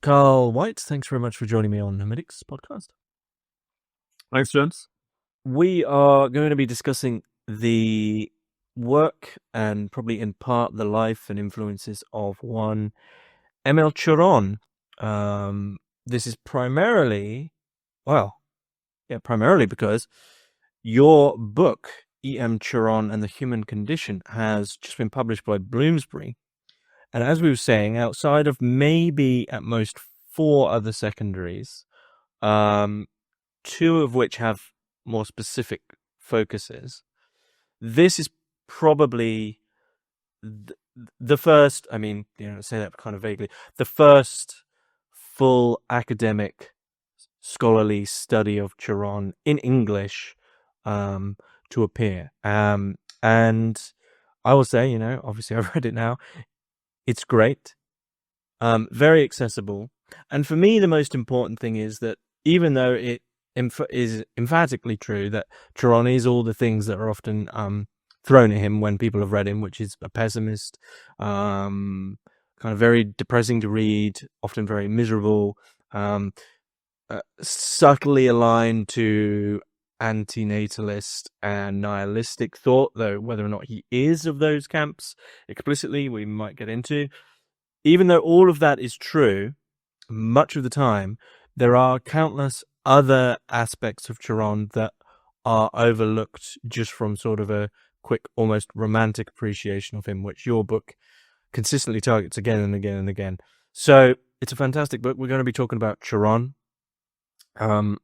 Karl White, thanks very much for joining me on Hermitix podcast. Thanks, James. We are going to be discussing the work and probably in part the life and influences of one Emil Cioran. This is primarily because your book, E.M. Cioran and the Human Condition, has just been published by Bloomsbury. And as we were saying, outside of maybe at most 4 other secondaries, two of which have more specific focuses, this is probably the first, say that kind of vaguely, the first full academic scholarly study of Cioran in English to appear. And I will say, obviously I've read it now. It's great, very accessible. And for me, the most important thing is that even though it is emphatically true that Cioran is all the things that are often thrown at him when people have read him, which is a pessimist, kind of very depressing to read, often very miserable, subtly aligned to antinatalist and nihilistic thought, though whether or not he is of those camps explicitly, we might get into. Even though all of that is true, much of the time, there are countless other aspects of Cioran that are overlooked just from sort of a quick, almost romantic appreciation of him, which your book consistently targets again and again and again. So it's a fantastic book. We're going to be talking about Cioran.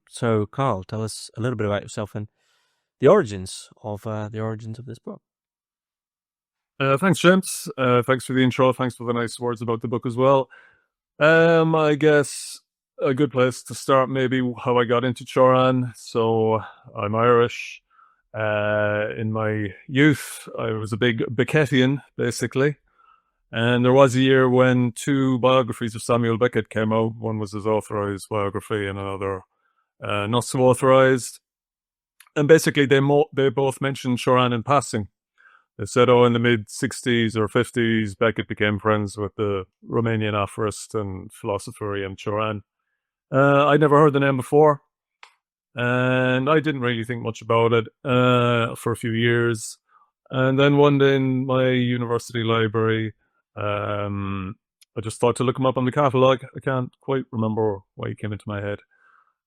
So Karl, tell us a little bit about yourself and the origins of this book. Thanks, James. Thanks for the intro. Thanks for the nice words about the book as well. I guess a good place to start maybe how I got into Cioran. So I'm Irish. In my youth, I was a big Beckettian, basically. And there was a year when 2 biographies of Samuel Beckett came out. One was his authorized biography and another not so authorized. And basically they both mentioned Cioran in passing. They said, in the mid-60s or 50s, Beckett became friends with the Romanian aphorist and philosopher E.M. Cioran. I'd never heard the name before, and I didn't really think much about it for a few years. And then one day in my university library, I just thought to look him up on the catalogue. I can't quite remember why he came into my head.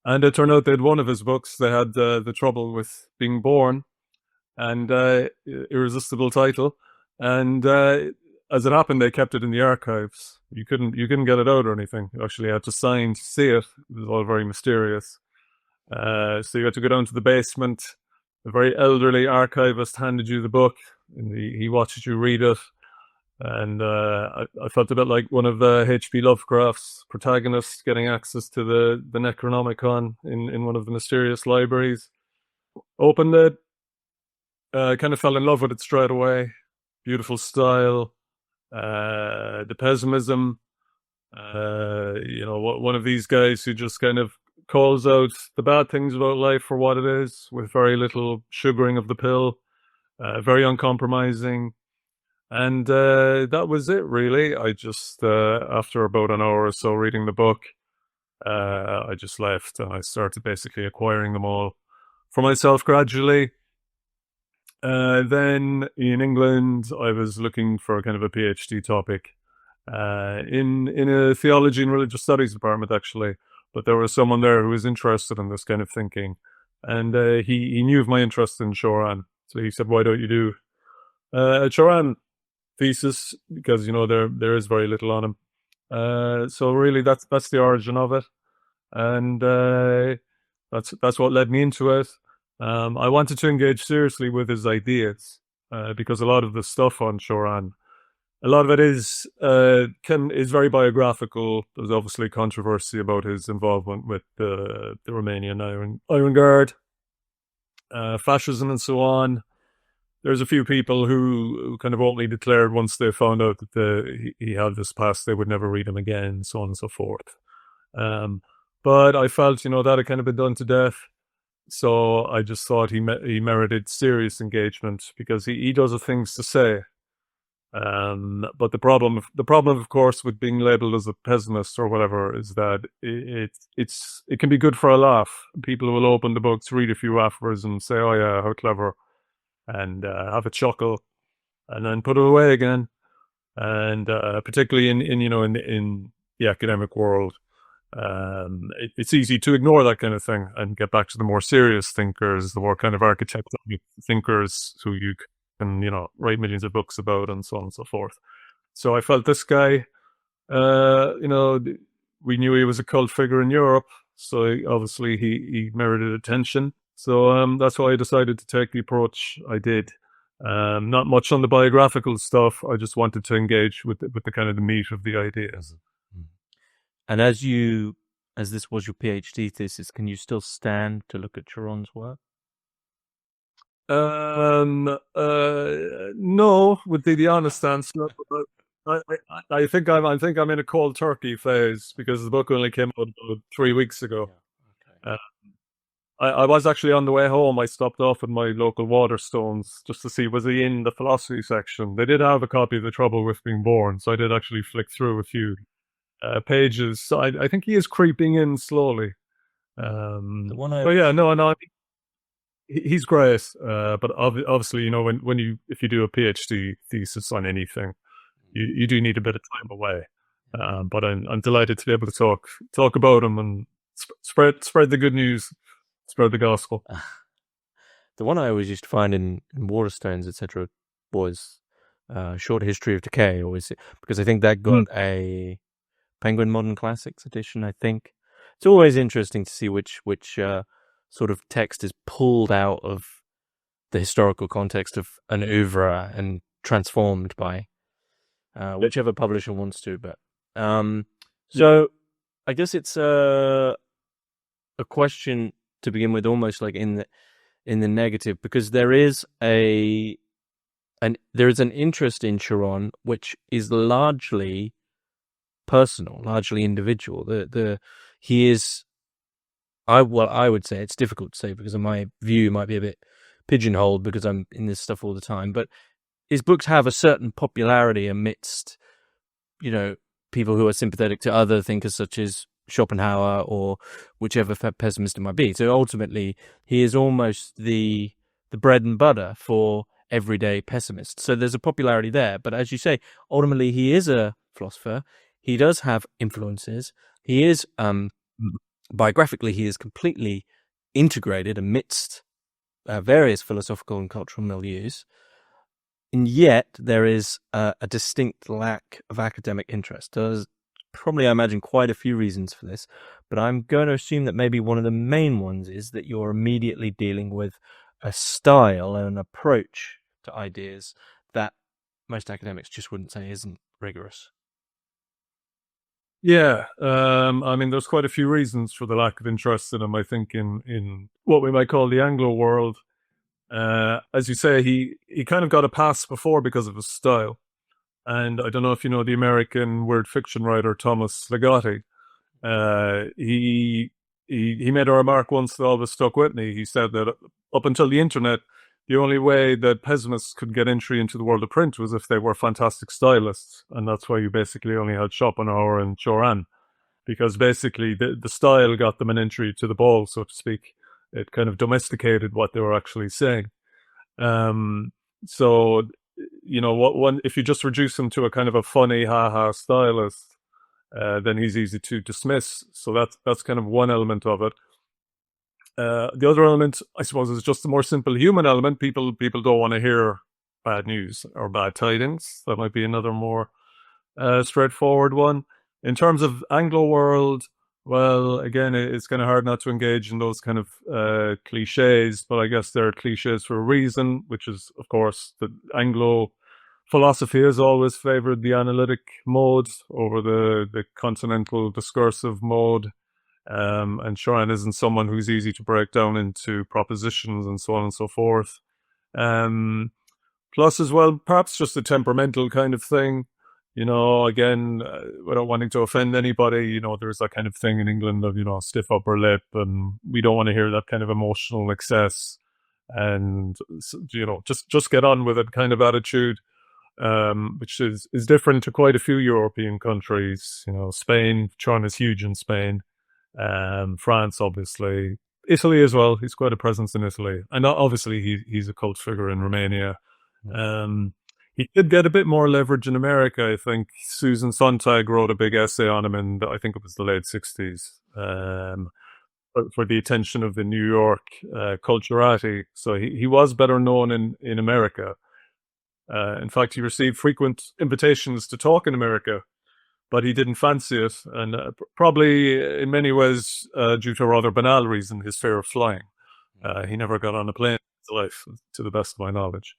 And it turned out that one of his books, they had The Trouble with Being Born, and irresistible title. And as it happened, they kept it in the archives. You couldn't get it out or anything. You actually had to sign to see it. It was all very mysterious. So you had to go down to the basement. A very elderly archivist handed you the book, and he watched you read it. And I felt a bit like one of H.P. Lovecraft's protagonists getting access to the Necronomicon in one of the mysterious libraries. Opened it, kind of fell in love with it straight away. Beautiful style, the pessimism. One of these guys who just kind of calls out the bad things about life for what it is, with very little sugaring of the pill, very uncompromising. And that was it, really. I just, after about an hour or so reading the book, I just left and I started basically acquiring them all for myself gradually. Then in England, I was looking for a kind of a PhD topic in a theology and religious studies department, actually. But there was someone there who was interested in this kind of thinking. And he knew of my interest in Cioran. So he said, why don't you do a Cioran thesis, because there is very little on him. So really that's the origin of it, and that's what led me into it. I wanted to engage seriously with his ideas, because a lot of the stuff on Cioran, a lot of it is very biographical. There's obviously controversy about his involvement with the Romanian Iron Guard, fascism and so on. There's a few people who kind of openly declared once they found out that he had this past, they would never read him again, so on and so forth. But I felt, that had kind of been done to death. So I just thought he merited serious engagement, because he does have things to say. But the problem, of course, with being labeled as a pessimist or whatever is that it can be good for a laugh. People will open the books, read a few afterwards, and say, "Oh yeah, how clever," and have a chuckle, and then put it away again. And particularly in the academic world, it's easy to ignore that kind of thing and get back to the more serious thinkers, the more kind of architectural thinkers who you can write millions of books about and so on and so forth. So I felt this guy, uh, you know, we knew he was a cult figure in Europe, so obviously he merited attention. So that's why I decided to take the approach I did. Not much on the biographical stuff. I just wanted to engage with the kind of the meat of the ideas. And as this was your PhD thesis, can you still stand to look at Cioran's work? No, would be the honest answer. I think I'm in a cold turkey phase because the book only came out about 3 weeks ago. Yeah. Okay. I was actually on the way home. I stopped off at my local Waterstones just to see was he in the philosophy section. They did have a copy of The Trouble with Being Born, so I did actually flick through a few pages. So I think he is creeping in slowly. The one But yeah, no, he's great. But obviously, if you do a PhD thesis on anything, you do need a bit of time away. But I'm delighted to be able to talk about him and spread the good news, spread the gospel. The one I always used to find in Waterstones, etc., was Short History of Decay, because I think that got a Penguin Modern Classics edition. I think it's always interesting to see which sort of text is pulled out of the historical context of an oeuvre and transformed by whichever publisher wants to. But so I guess it's a question to begin with, almost like in the negative, because there is an interest in Cioran which is largely personal, largely individual. He is. I would say it's difficult to say because my view might be a bit pigeonholed because I'm in this stuff all the time. But his books have a certain popularity amidst, people who are sympathetic to other thinkers such as Schopenhauer or whichever pessimist it might be. So ultimately, he is almost the bread and butter for everyday pessimists. So there's a popularity there. But as you say, ultimately, he is a philosopher. He does have influences. He is, biographically, he is completely integrated amidst various philosophical and cultural milieus. And yet there is a distinct lack of academic interest. There's probably, I imagine, quite a few reasons for this, but I'm going to assume that maybe one of the main ones is that you're immediately dealing with a style and an approach to ideas that most academics just wouldn't say isn't rigorous. Yeah, I mean, there's quite a few reasons for the lack of interest in him. I think in what we might call the Anglo world. As you say, he kind of got a pass before because of his style. And I don't know if you know the American word fiction writer Thomas Ligotti. He made a remark once that always stuck with me. He said that up until the internet, the only way that pessimists could get entry into the world of print was if they were fantastic stylists, and that's why you basically only had Schopenhauer and Cioran, because basically the style got them an entry to the ball, so to speak. It kind of domesticated what they were actually saying. So if you just reduce him to a kind of a funny ha-ha stylist, then he's easy to dismiss. So that's kind of one element of it. The other element, I suppose, is just the more simple human element. People don't want to hear bad news or bad tidings. That might be another more straightforward one. In terms of Anglo world, well, again, it's kind of hard not to engage in those kind of cliches, but I guess they're cliches for a reason, which is, of course, that Anglo philosophy has always favored the analytic mode over the continental discursive mode. And Cioran isn't someone who's easy to break down into propositions and so on and so forth. Plus, as well, perhaps just a temperamental kind of thing. Again, without wanting to offend anybody, there's that kind of thing in England of, stiff upper lip, and we don't want to hear that kind of emotional excess and, just get on with it kind of attitude. which is different to quite a few European countries. Spain, Cioran is huge in Spain. France, obviously. Italy as well. He's quite a presence in Italy. And obviously he's a cult figure in Romania. He did get a bit more leverage in America, I think. Susan Sontag wrote a big essay on him in, I think it was the late 60s, for the attention of the New York culturati. So he was better known in America. In fact, he received frequent invitations to talk in America, but he didn't fancy it. And probably in many ways, due to a rather banal reason, his fear of flying. He never got on a plane in his life, to the best of my knowledge.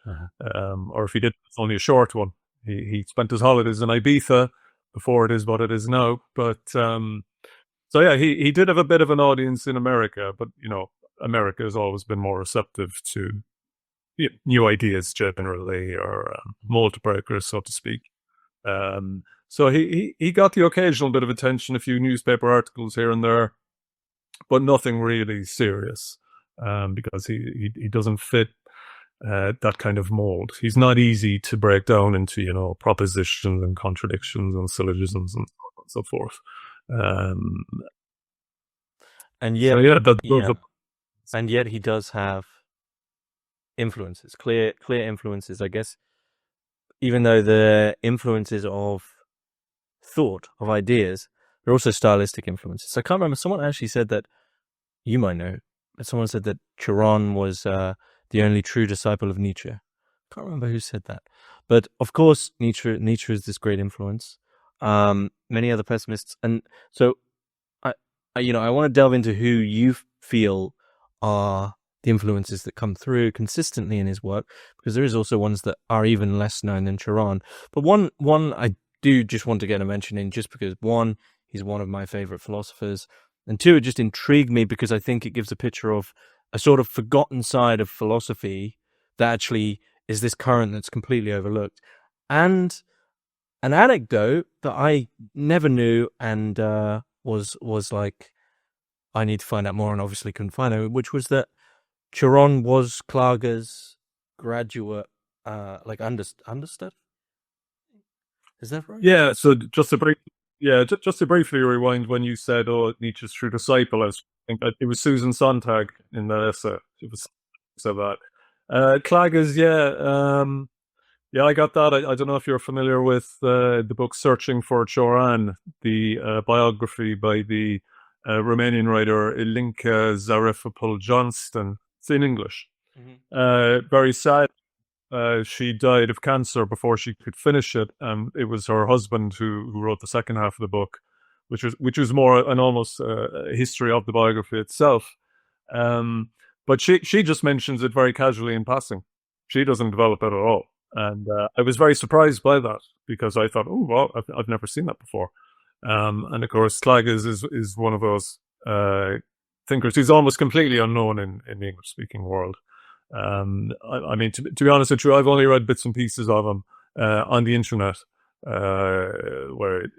Or if he did, it's only a short one. He spent his holidays in Ibiza before it is what it is now. But so yeah, he did have a bit of an audience in America, but America has always been more receptive to new ideas generally, or mold breakers, so to speak. So he got the occasional bit of attention, a few newspaper articles here and there, but nothing really serious, because he doesn't fit that kind of mold. He's not easy to break down into propositions and contradictions and syllogisms and so on and so forth. And yet, so yeah, and yet he does have influences, clear influences, I guess. Even though the influences of thought, of ideas, they're also stylistic influences. I can't remember. Someone actually said that, you might know, but someone said that Cioran was the only true disciple of Nietzsche. I can't remember who said that. But of course, Nietzsche is this great influence. Many other pessimists. And so I want to delve into who you feel are the influences that come through consistently in his work, because there is also ones that are even less known than Cioran. But one I do just want to get a mention in, just because one, he's one of my favorite philosophers, and two, it just intrigued me because I think it gives a picture of a sort of forgotten side of philosophy that actually is this current that's completely overlooked. And an anecdote that I never knew and was like, I need to find out more, and obviously couldn't find it, which was that Cioran was Klage's graduate, understudy. Is that right? Yeah. So just to briefly rewind, when you said, "Oh, Nietzsche's true disciple," I think it was Susan Sontag in that essay. It was said that. Klage's, yeah, I got that. I don't know if you're familiar with the book "Searching for Cioran," the biography by the Romanian writer Ilinca Zarefopol-Johnston. It's in English. Very sad. She died of cancer before she could finish it, and it was her husband who wrote the second half of the book, which was more an almost a history of the biography itself. But she just mentions it very casually in passing. She doesn't develop it at all, and I was very surprised by that, because I thought, oh well, I've never seen that before. And of course, Klages is one of those thinkers who's almost completely unknown in the English-speaking world. I mean, to be honest with you, I've only read bits and pieces of him on the internet, and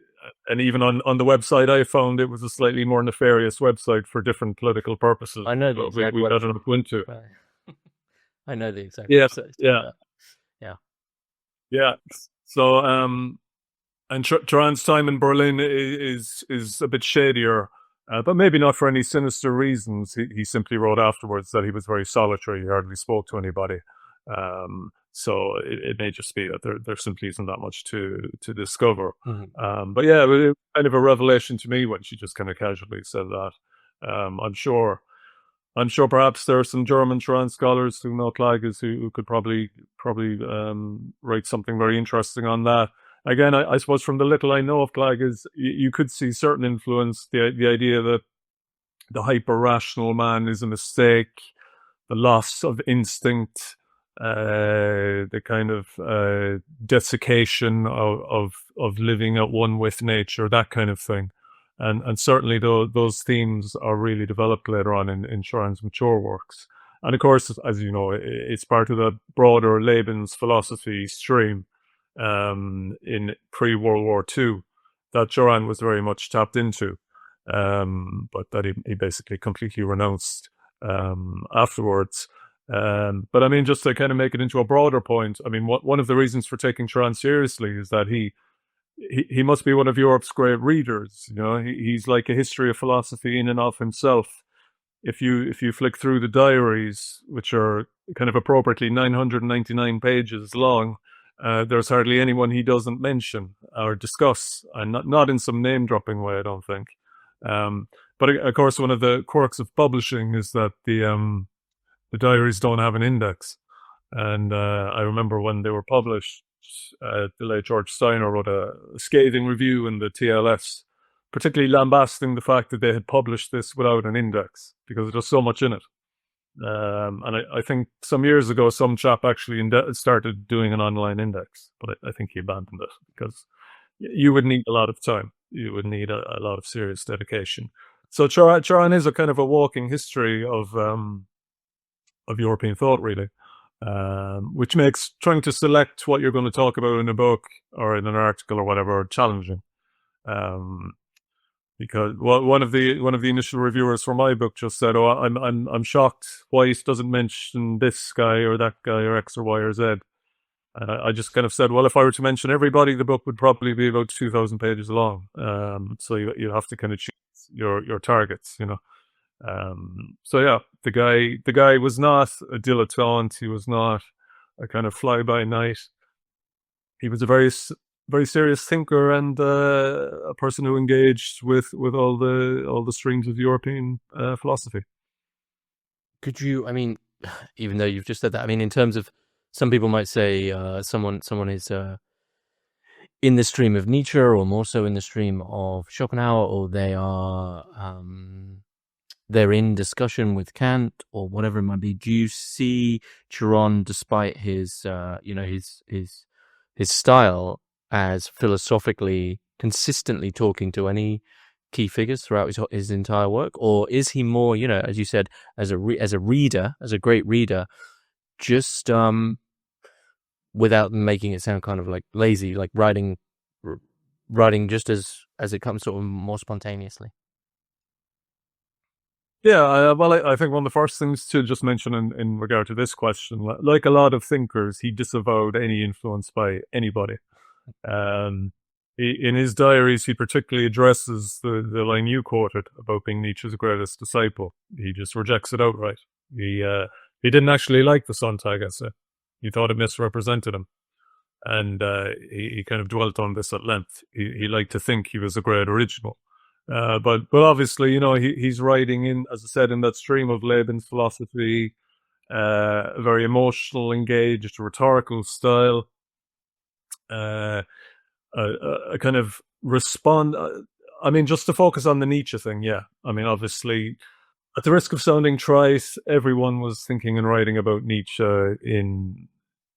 even on the website I found, it was a slightly more nefarious website for different political purposes. I know the exact we better not go into. I know the exact website. Yeah. So, and Cioran's time in Berlin is a bit shadier. But maybe not for any sinister reasons. He simply wrote afterwards that he was very solitary. He hardly spoke to anybody. So it may just be that there simply isn't that much to discover. But yeah, it was kind of a revelation to me when she just kind of casually said that. I'm sure perhaps there are some German Cioran scholars who know Klages who could probably write something very interesting on that. Again, I suppose from the little I know of Klages, you could see certain influence, the idea that the hyper-rational man is a mistake, the loss of instinct, the kind of desiccation of living at one with nature, that kind of thing. And certainly those themes are really developed later on in Cioran's mature works. And of course, as you know, it's part of the broader Leibniz philosophy stream in pre-World War II that Cioran was very much tapped into, but that he basically completely renounced afterwards. But I mean, just to kind of make it into a broader point, I mean, one of the reasons for taking Cioran seriously is that he must be one of Europe's great readers. You know, he's like a history of philosophy in and of himself. If you flick through the diaries, which are kind of appropriately 999 pages long, there's hardly anyone he doesn't mention or discuss, and not in some name dropping way, I don't think. But of course, one of the quirks of publishing is that the diaries don't have an index. And I remember when they were published, the late George Steiner wrote a scathing review in the TLS, particularly lambasting the fact that they had published this without an index because there's so much in it. And I think some years ago, some chap actually started doing an online index, but I think he abandoned it because you would need a lot of time. You would need a lot of serious dedication. So Cioran is a kind of a walking history of European thought, really, which makes trying to select what you're going to talk about in a book or in an article or whatever challenging. Because one of the initial reviewers for my book just said, "Oh, I'm shocked White doesn't mention this guy or that guy or X or Y or Z." And I just kind of said, well, if I were to mention everybody, the book would probably be about 2,000 pages long. So you have to kind of choose your targets, you know. So yeah, the guy was not a dilettante. He was not a kind of fly by night. He was a very serious thinker and a person who engaged with all the streams of European philosophy. Could you? I mean, even though you've just said that, I mean, in terms of some people might say someone is in the stream of Nietzsche, or more so in the stream of Schopenhauer, or they are they're in discussion with Kant or whatever it might be. Do you see Cioran, despite his his style, as philosophically consistently talking to any key figures throughout his entire work, or is he more, you know, as you said, as a reader, as a great reader, just without making it sound kind of like lazy, like writing just as it comes, sort of more spontaneously? Yeah, well, I think one of the first things to just mention in regard to this question, like a lot of thinkers, he disavowed any influence by anybody. In his diaries, he particularly addresses the line you quoted about being Nietzsche's greatest disciple. He just rejects it outright. He didn't actually like the Sontag essay. He thought it misrepresented him. And he kind of dwelt on this at length. He liked to think he was a great original. But obviously, you know, he's writing in, as I said, in that stream of Leibniz's philosophy, a very emotional, engaged, rhetorical style, a kind of respond. I mean, just to focus on the Nietzsche thing, yeah. I mean, obviously, at the risk of sounding trite, everyone was thinking and writing about Nietzsche in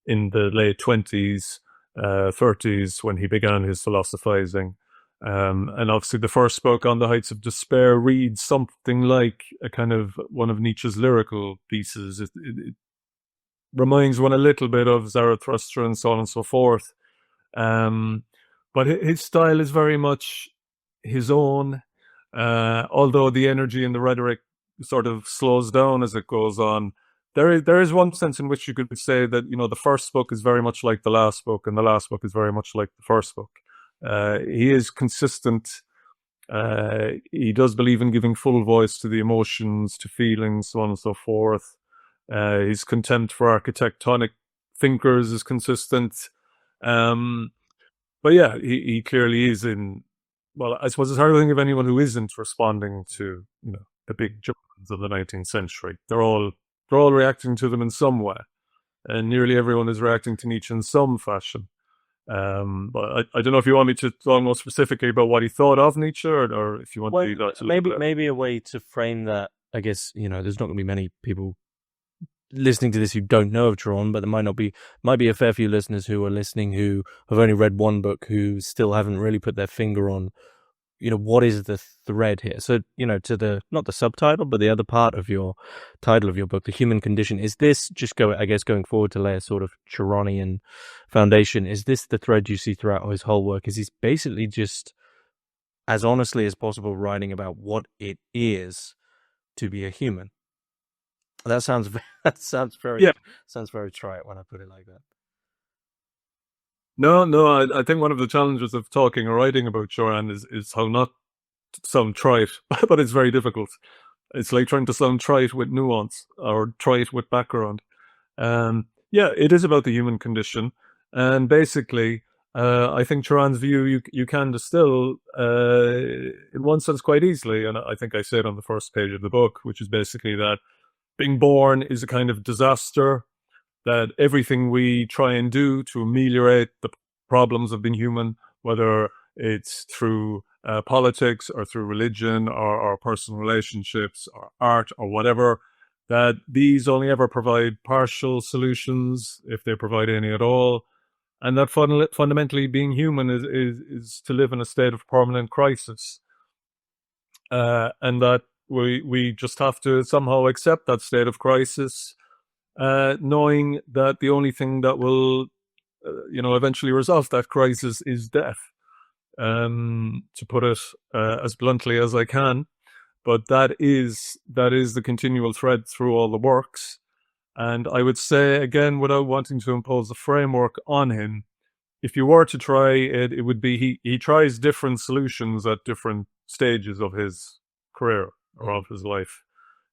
the late 20s, 30s when he began his philosophizing. And obviously the first book, On the Heights of Despair, reads something like a kind of one of Nietzsche's lyrical pieces. It reminds one a little bit of Zarathustra and so on and so forth. But his style is very much his own, although the energy and the rhetoric sort of slows down as it goes on. There is one sense in which you could say that, you know, the first book is very much like the last book, and the last book is very much like the first book. He is consistent. He does believe in giving full voice to the emotions, to feelings, so on and so forth. His contempt for architectonic thinkers is consistent. But yeah, he clearly is in. Well, I suppose it's hard to think of anyone who isn't responding to, you know, the big Germans of the 19th century. They're all reacting to them in some way, and nearly everyone is reacting to Nietzsche in some fashion. But I don't know if you want me to talk more specifically about what he thought of Nietzsche, or if you want to do that. Maybe a way to frame that. I guess, you know, there's not going to be many people listening to this who don't know of Cioran, but there might be a fair few listeners who are listening who have only read one book, who still haven't really put their finger on, you know, what is the thread here. So, you know, to the, not the subtitle, but the other part of your title of your book, The Human Condition, is this just going forward to lay a sort of Cioranian foundation? Is this the thread you see throughout his whole work? Is he's basically just, as honestly as possible, writing about what it is to be a human? That sounds that sounds Yeah. very trite when I put it like that. No, I think one of the challenges of talking or writing about Cioran is how not to sound trite, but it's very difficult. It's like trying to sound trite with nuance or trite with background. Yeah, it is about the human condition, and basically, I think Turan's view you can distill in one sense quite easily, and I think I say it on the first page of the book, which is basically that being born is a kind of disaster. That everything we try and do to ameliorate the problems of being human, whether it's through politics or through religion or personal relationships or art or whatever, that these only ever provide partial solutions, if they provide any at all, and that fundamentally being human is to live in a state of permanent crisis, and that we just have to somehow accept that state of crisis, knowing that the only thing that will, eventually resolve that crisis is death. To put it as bluntly as I can, but that is the continual thread through all the works. And I would say again, without wanting to impose a framework on him, if you were to try it, it would be he tries different solutions at different stages of his career or of his life.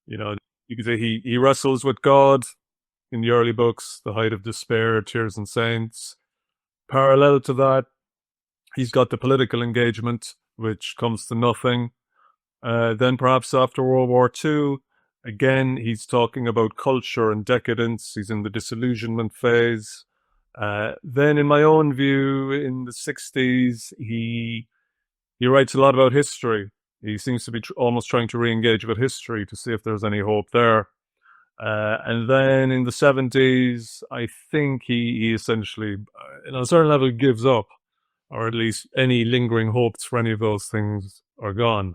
You know, you could say he wrestles with God in the early books, The Height of Despair, Tears and Saints. Parallel to that, he's got the political engagement, which comes to nothing. Then perhaps after World War II, again, he's talking about culture and decadence. He's in the disillusionment phase. Then, in my own view, in the 60s, he writes a lot about history. He seems to be almost trying to re-engage with history to see if there's any hope there. And then in the 70s, I think he essentially, on a certain level, gives up, or at least any lingering hopes for any of those things are gone.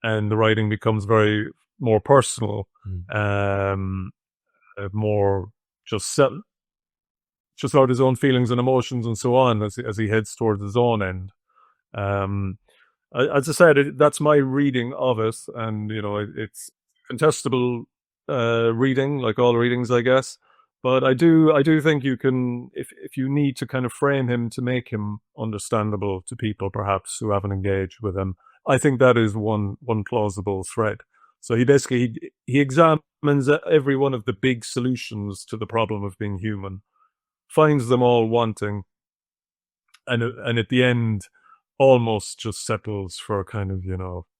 And the writing becomes very more personal, more just about his own feelings and emotions and so on as he heads towards his own end. Um, as I said, that's my reading of it, and it's contestable reading, like all readings, I guess. But I do think you can, if you need to kind of frame him to make him understandable to people perhaps who haven't engaged with him, I think that is one plausible thread. So he basically he examines every one of the big solutions to the problem of being human, finds them all wanting, and at the end almost just settles for kind of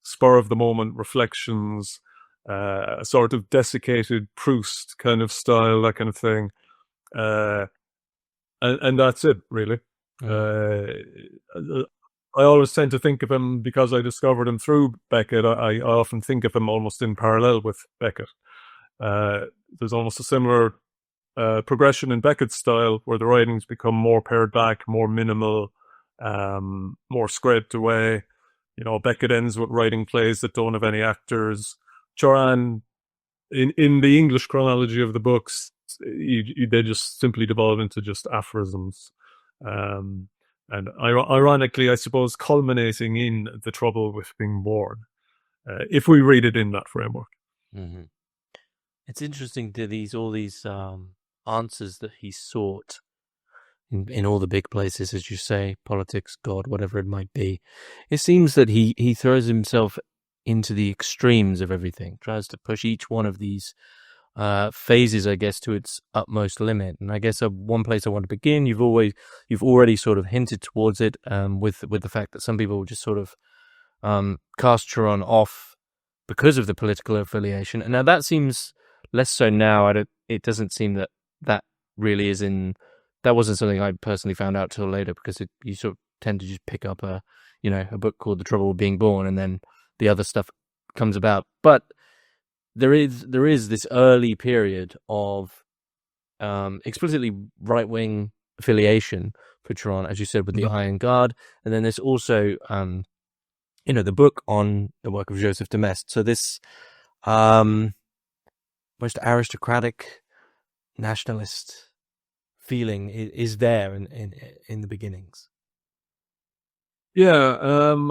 spur of the moment reflections, a sort of desiccated Proust kind of style, that kind of thing, and that's it really. I always tend to think of him, because I discovered him through Beckett. I often think of him almost in parallel with Beckett. There's almost a similar progression in Beckett's style, where the writings become more pared back, more minimal, more scraped away. Beckett ends with writing plays that don't have any actors. Cioran, in the English chronology of the books, they just simply devolve into just aphorisms. And ironically, I suppose, culminating in the trouble with being born, if we read it in that framework. Mm-hmm. It's interesting to all these answers that he sought in all the big places, as you say, politics, God, whatever it might be. It seems that he throws himself into the extremes of everything, tries to push each one of these phases, I guess, to its utmost limit. And I guess one place I want to begin, you've already sort of hinted towards it, with the fact that some people will just sort of cast Cioran off because of the political affiliation. And now that seems less so now. It doesn't seem that really is in. That wasn't something I personally found out till later, because you sort of tend to just pick up a book called The Trouble with Being Born, and then the other stuff comes about. But there is this early period of explicitly right-wing affiliation for Cioran, as you said, with the Iron Guard, and then there's also the book on the work of Joseph de Maistre. So this most aristocratic nationalist feeling is there in the beginnings. Yeah,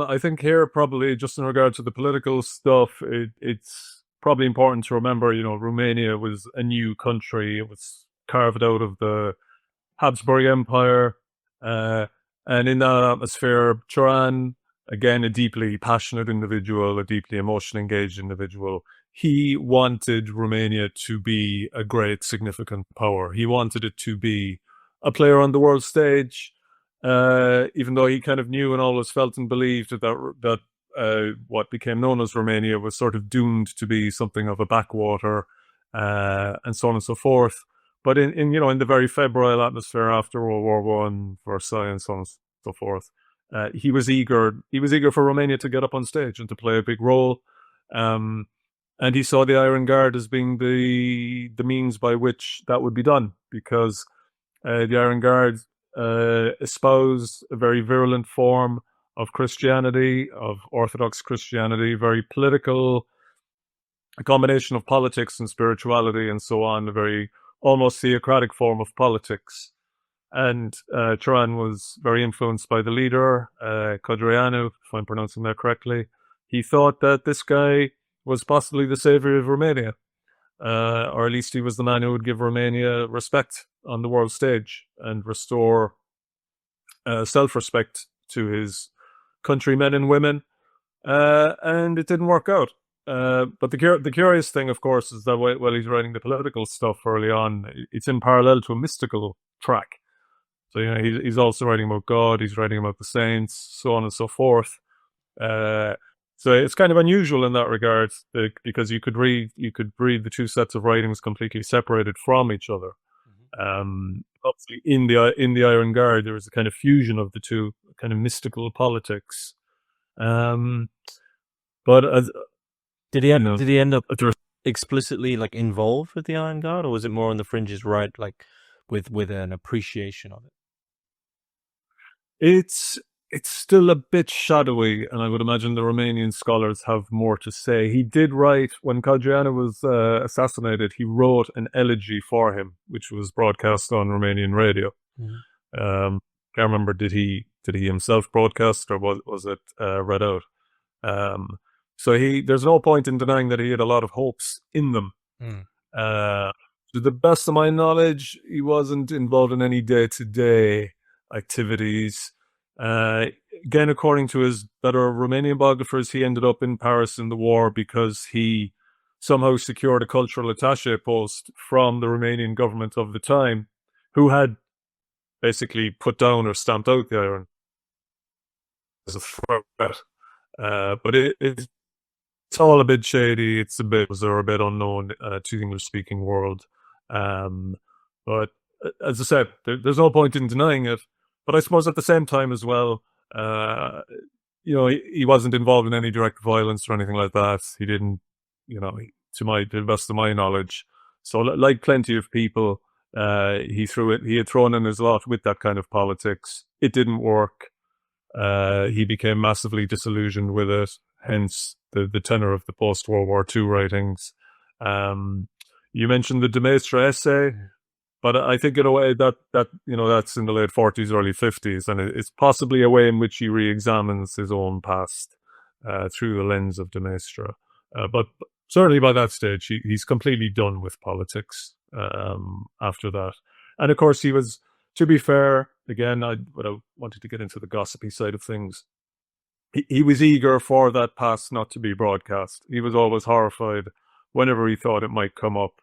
I think here probably just in regard to the political stuff, it's probably important to remember, Romania was a new country. It was carved out of the Habsburg Empire. And in that atmosphere, Cioran, again, a deeply passionate individual, a deeply emotionally engaged individual, he wanted Romania to be a great, significant power. He wanted it to be a player on the world stage, even though he kind of knew and always felt and believed that what became known as Romania was sort of doomed to be something of a backwater, and so on and so forth. But in the very febrile atmosphere after World War One, Versailles, and so on and so forth, he was eager. He was eager for Romania to get up on stage and to play a big role. And he saw the Iron Guard as being the means by which that would be done, because the Iron Guard espoused a very virulent form of Christianity, of Orthodox Christianity, very political, a combination of politics and spirituality and so on, a very almost theocratic form of politics. And Cioran was very influenced by the leader, Codreanu, if I'm pronouncing that correctly. He thought that this guy was possibly the savior of Romania, or at least he was the man who would give Romania respect on the world stage and restore self-respect to his countrymen and women. And it didn't work out. But the curious thing, of course, is that while he's writing the political stuff early on, it's in parallel to a mystical track. So, he's also writing about God, he's writing about the saints, so on and so forth. So it's kind of unusual in that regard, because you could read the two sets of writings completely separated from each other. Obviously, in the Iron Guard, there was a kind of fusion of the two, kind of mystical politics. But did he end up explicitly involved with the Iron Guard, or was it more on the fringes, right? With an appreciation of it. It's still a bit shadowy, and I would imagine the Romanian scholars have more to say. He did write, when Codreanu was assassinated, he wrote an elegy for him, which was broadcast on Romanian radio. Mm-hmm. Can't remember, did he himself broadcast, or was it read out? So there's no point in denying that he had a lot of hopes in them. To the best of my knowledge, he wasn't involved in any day-to-day activities. Again, according to his better Romanian biographers, he ended up in Paris in the war because he somehow secured a cultural attaché post from the Romanian government of the time, who had basically put down or stamped out the iron as a threat. But it's all a bit shady. It's a bit unknown to the English-speaking world. But as I said, there's no point in denying it. But I suppose at the same time as well, he wasn't involved in any direct violence or anything like that. He didn't, to the best of my knowledge. So like plenty of people, he had thrown in his lot with that kind of politics. It didn't work. He became massively disillusioned with it, hence the tenor of the post-World War II writings. You mentioned the De Maistre essay, but I think in a way that that's in the late 40s, early 50s, and it's possibly a way in which he re-examines his own past through the lens of De Maistre. But certainly by that stage, he's completely done with politics after that. And of course, he was, to be fair, again, without wanting to get into the gossipy side of things, he was eager for that past not to be broadcast. He was always horrified whenever he thought it might come up.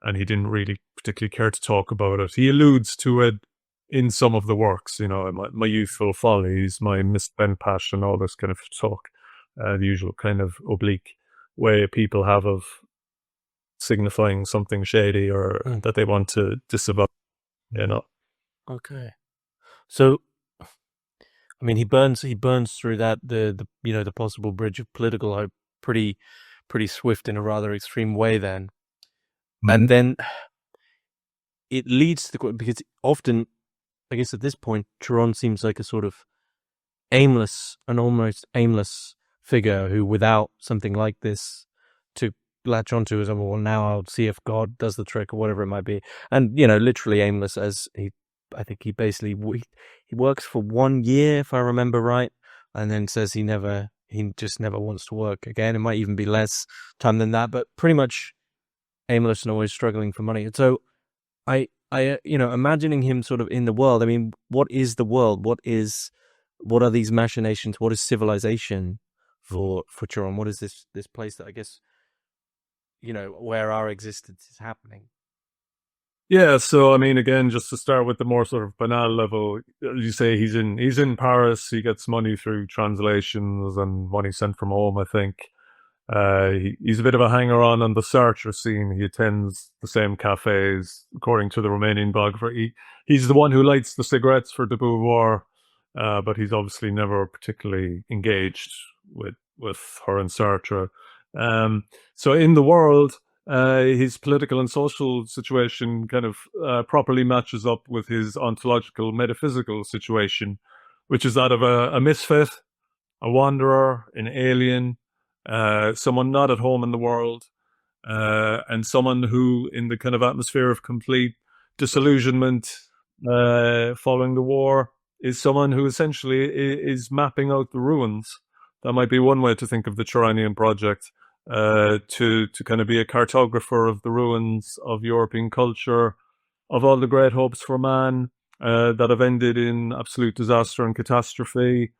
And he didn't really particularly care to talk about it. He alludes to it in some of the works, my youthful follies, my misspent passion, all this kind of talk, the usual kind of oblique way people have of signifying something shady or that they want to disavow, Okay. So, I mean, he burns through that the possible bridge of political hope pretty swift in a rather extreme way then. Mm-hmm. And then it leads to because often, I guess at this point, Cioran seems like a sort of almost aimless figure who, without something like this to latch onto, is, well, now I'll see if God does the trick or whatever it might be. And, literally aimless, as I think he basically, he works for 1 year, if I remember right, and then says he never he just never wants to work again. It might even be less time than that, but pretty much aimless and always struggling for money. And so imagining him sort of in the world. I mean, what is the world? What are these machinations? What is civilization for Cioran? What is this place that I guess, where our existence is happening? Yeah, so I mean, again, just to start with the more sort of banal level, you say he's in Paris. He gets money through translations and money sent from home, I think. He's a bit of a hanger-on the Sartre scene. He attends the same cafes, according to the Romanian biographer. He's the one who lights the cigarettes for de Beauvoir, but he's obviously never particularly engaged with her and Sartre. So in the world, his political and social situation kind of properly matches up with his ontological, metaphysical situation, which is that of a misfit, a wanderer, an alien, someone not at home in the world, and someone who, in the kind of atmosphere of complete disillusionment following the war, is someone who essentially is mapping out the ruins. That might be one way to think of the Cioranian project, to kind of be a cartographer of the ruins of European culture, of all the great hopes for man that have ended in absolute disaster and catastrophe.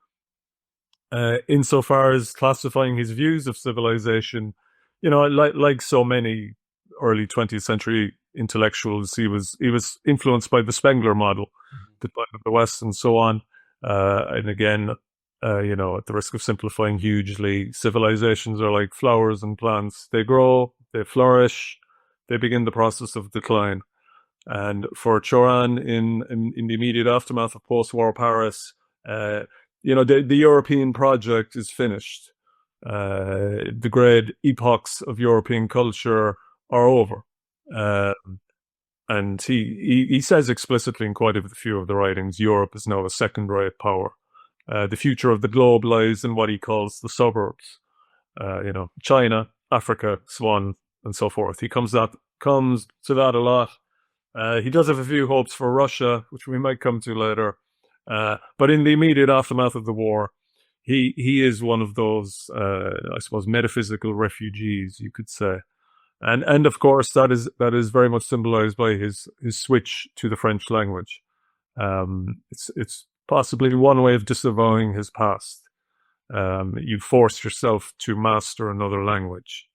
Insofar as classifying his views of civilization, like so many early 20th century intellectuals, he was influenced by the Spengler model, the Decline of the West, and so on. And again, at the risk of simplifying hugely, civilizations are like flowers and plants. They grow, they flourish, they begin the process of decline. And for Cioran, in the immediate aftermath of post-war Paris, the European project is finished. The great epochs of European culture are over. And he says explicitly in quite a few of the writings, Europe is now a second-rate power. The future of the globe lies in what he calls the suburbs. China, Africa, so on and so forth. He comes to that a lot. He does have a few hopes for Russia, which we might come to later. But in the immediate aftermath of the war, he is one of those, I suppose, metaphysical refugees, you could say. And of course, that is very much symbolized by his switch to the French language. It's possibly one way of disavowing his past. You force yourself to master another language.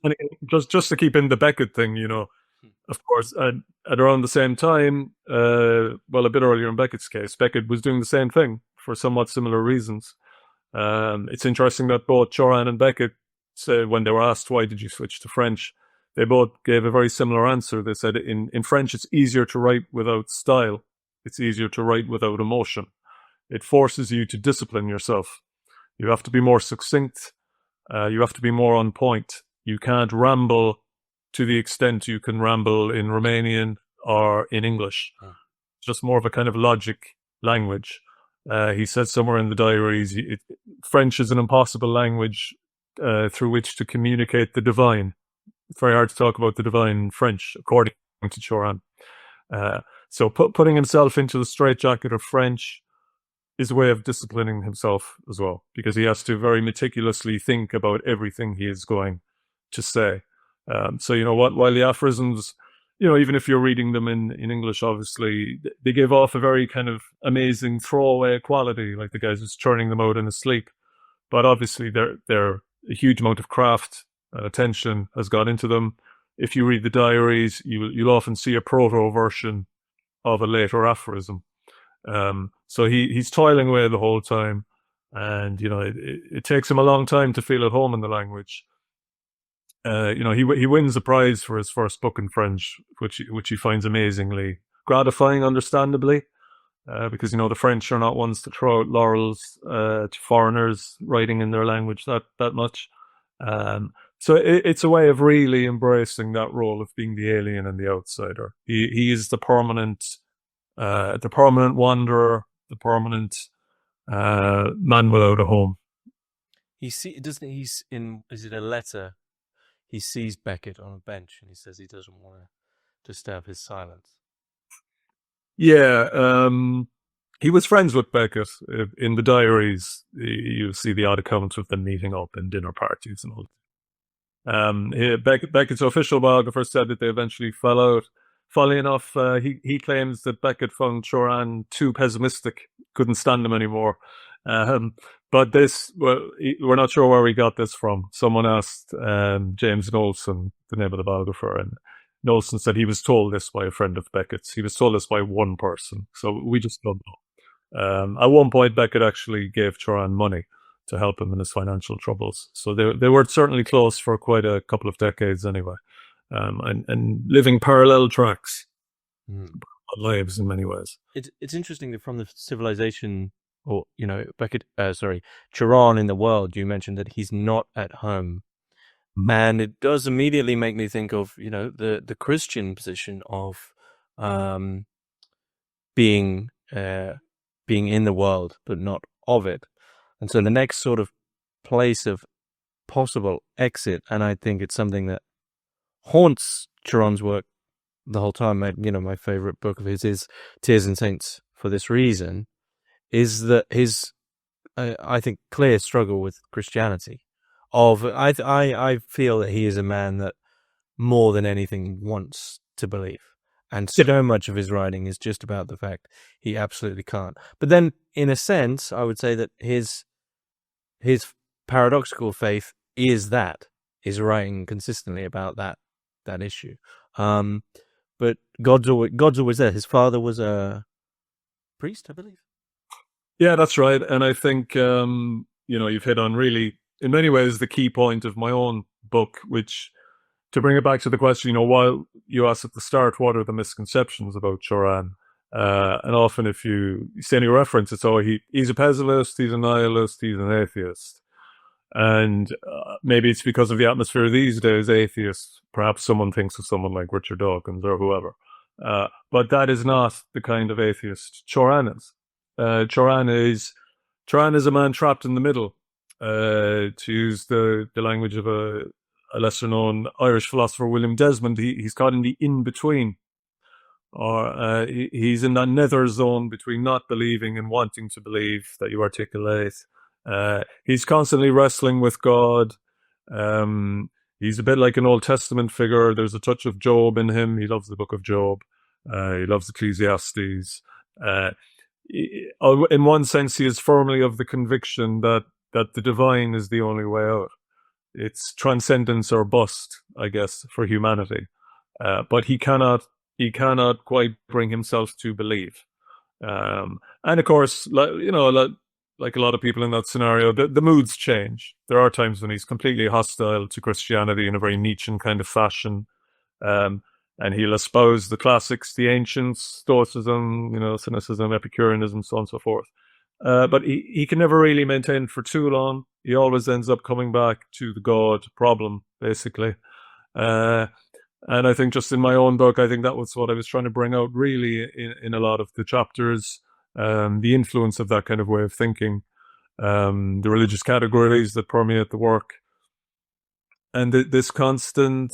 And just to keep in the Beckett thing, of course, at around the same time, a bit earlier in Beckett's case, Beckett was doing the same thing for somewhat similar reasons. It's interesting that both Cioran and Beckett said, when they were asked why did you switch to French, they both gave a very similar answer. They said in French it's easier to write without style. It's easier to write without emotion. It forces you to discipline yourself. You have to be more succinct. You have to be more on point. You can't ramble to the extent you can ramble in Romanian or in English. Just more of a kind of logic language. He said somewhere in the diaries, French is an impossible language through which to communicate the divine. It's very hard to talk about the divine in French, according to Cioran. So putting himself into the straitjacket of French is a way of disciplining himself as well, because he has to very meticulously think about everything he is going to say. So, while the aphorisms, even if you're reading them in English, obviously, they give off a very kind of amazing throwaway quality, like the guy's just churning them out in his sleep. But obviously, they're a huge amount of craft and attention has got into them. If you read the diaries, you'll often see a proto version of a later aphorism. So he's toiling away the whole time, and it takes him a long time to feel at home in the language. He wins a prize for his first book in French, which he finds amazingly gratifying, understandably, because the French are not ones to throw out laurels to foreigners writing in their language that much. So it's a way of really embracing that role of being the alien and the outsider. He is the permanent wanderer, the permanent man without a home. Is it a letter? He sees Beckett on a bench and he says he doesn't want to disturb his silence. Yeah, he was friends with Beckett. In the diaries, you see the odd accounts of them meeting up in dinner parties and all. Beckett's official biographer said that they eventually fell out. Funnily enough, he claims that Beckett found Cioran too pessimistic, couldn't stand him anymore. Um, but this, well, we're not sure where we got this from. Someone asked James Knowlson, the name of the biographer, and Knowlson said he was told this by a friend of Beckett's. He was told this by one person, so we just don't know. At one point, Beckett actually gave Cioran money to help him in his financial troubles. So they were certainly close for quite a couple of decades anyway, and living parallel tracks, lives in many ways. It's interesting that from the civilization, or Beckett, Cioran in the world, you mentioned that he's not at home, and it does immediately make me think of the Christian position of being in the world but not of it. And so the next sort of place of possible exit, and I think it's something that haunts Cioran's work the whole time. My favorite book of his is Tears and Saints for this reason, is that his, I think, clear struggle with Christianity. I feel that he is a man that more than anything wants to believe. And so much of his writing is just about the fact he absolutely can't. But then, in a sense, I would say that his paradoxical faith is writing consistently about that issue. But God's always there. His father was a priest, I believe. Yeah, that's right. And I think you've hit on really, in many ways, the key point of my own book, which, to bring it back to the question, while you asked at the start, what are the misconceptions about Cioran? And often if you see any reference, it's, he's a pessimist, he's a nihilist, he's an atheist. And maybe it's because of the atmosphere these days, atheists, perhaps someone thinks of someone like Richard Dawkins or whoever. But that is not the kind of atheist Cioran is. Cioran is a man trapped in the middle, to use the language of a lesser-known Irish philosopher, William Desmond. He's caught in the in-between, or he's in that nether zone between not believing and wanting to believe that you articulate. He's constantly wrestling with God. He's a bit like an Old Testament figure. There's a touch of Job in him. He loves the book of Job. He loves Ecclesiastes. In one sense, he is firmly of the conviction that the divine is the only way out. It's transcendence or bust, I guess, for humanity. But he cannot quite bring himself to believe. And of course, like a lot of people in that scenario, the moods change. There are times when he's completely hostile to Christianity in a very Nietzschean kind of fashion. And he'll espouse the classics, the ancients, Stoicism, Cynicism, Epicureanism, so on and so forth. But he can never really maintain for too long. He always ends up coming back to the God problem, basically. And I think just in my own book, I think that was what I was trying to bring out really in a lot of the chapters, the influence of that kind of way of thinking, the religious categories that permeate the work, and this constant,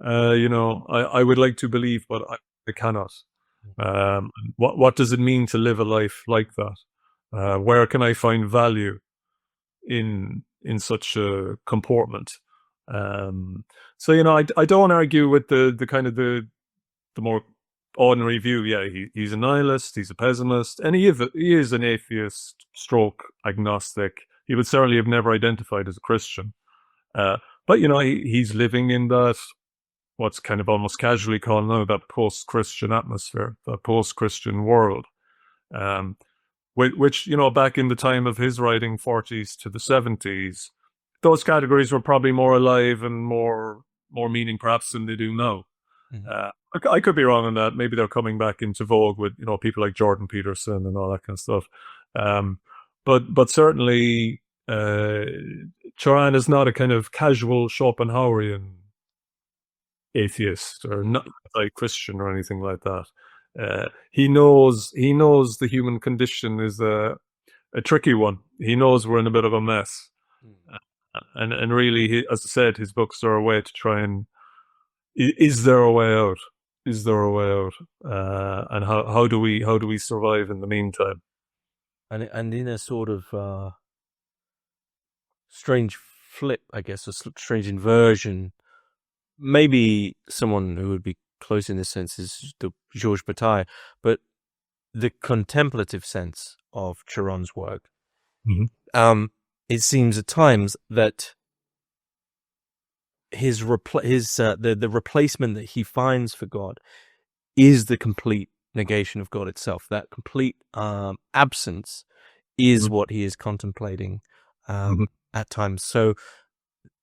I would like to believe, but I cannot. What does it mean to live a life like that? Where can I find value in such a comportment? So I don't argue with the kind of the more ordinary view. Yeah, he's a nihilist, he's a pessimist, and he is an atheist stroke agnostic. He would certainly have never identified as a Christian, but he's living in that, what's kind of almost casually called now, that post-Christian atmosphere, that post-Christian world, which back in the time of his writing, 40s to the 70s, those categories were probably more alive and more meaning perhaps than they do now. Mm-hmm. I could be wrong on that. Maybe they're coming back into vogue with people like Jordan Peterson and all that kind of stuff. But certainly Cioran is not a kind of casual Schopenhauerian atheist or not like Christian or anything like that. He knows the human condition is a tricky one. He knows we're in a bit of a mess. And really, as I said, his books are a way to try and, is there a way out? Is there a way out? And how do we survive in the meantime? and in a sort of strange flip, I guess, a strange inversion. Maybe someone who would be close in this sense is the Georges Bataille, but the contemplative sense of Cioran's work. Mm-hmm. It seems at times that the replacement that he finds for God is the complete negation of God itself. That complete absence is what he is contemplating at times. So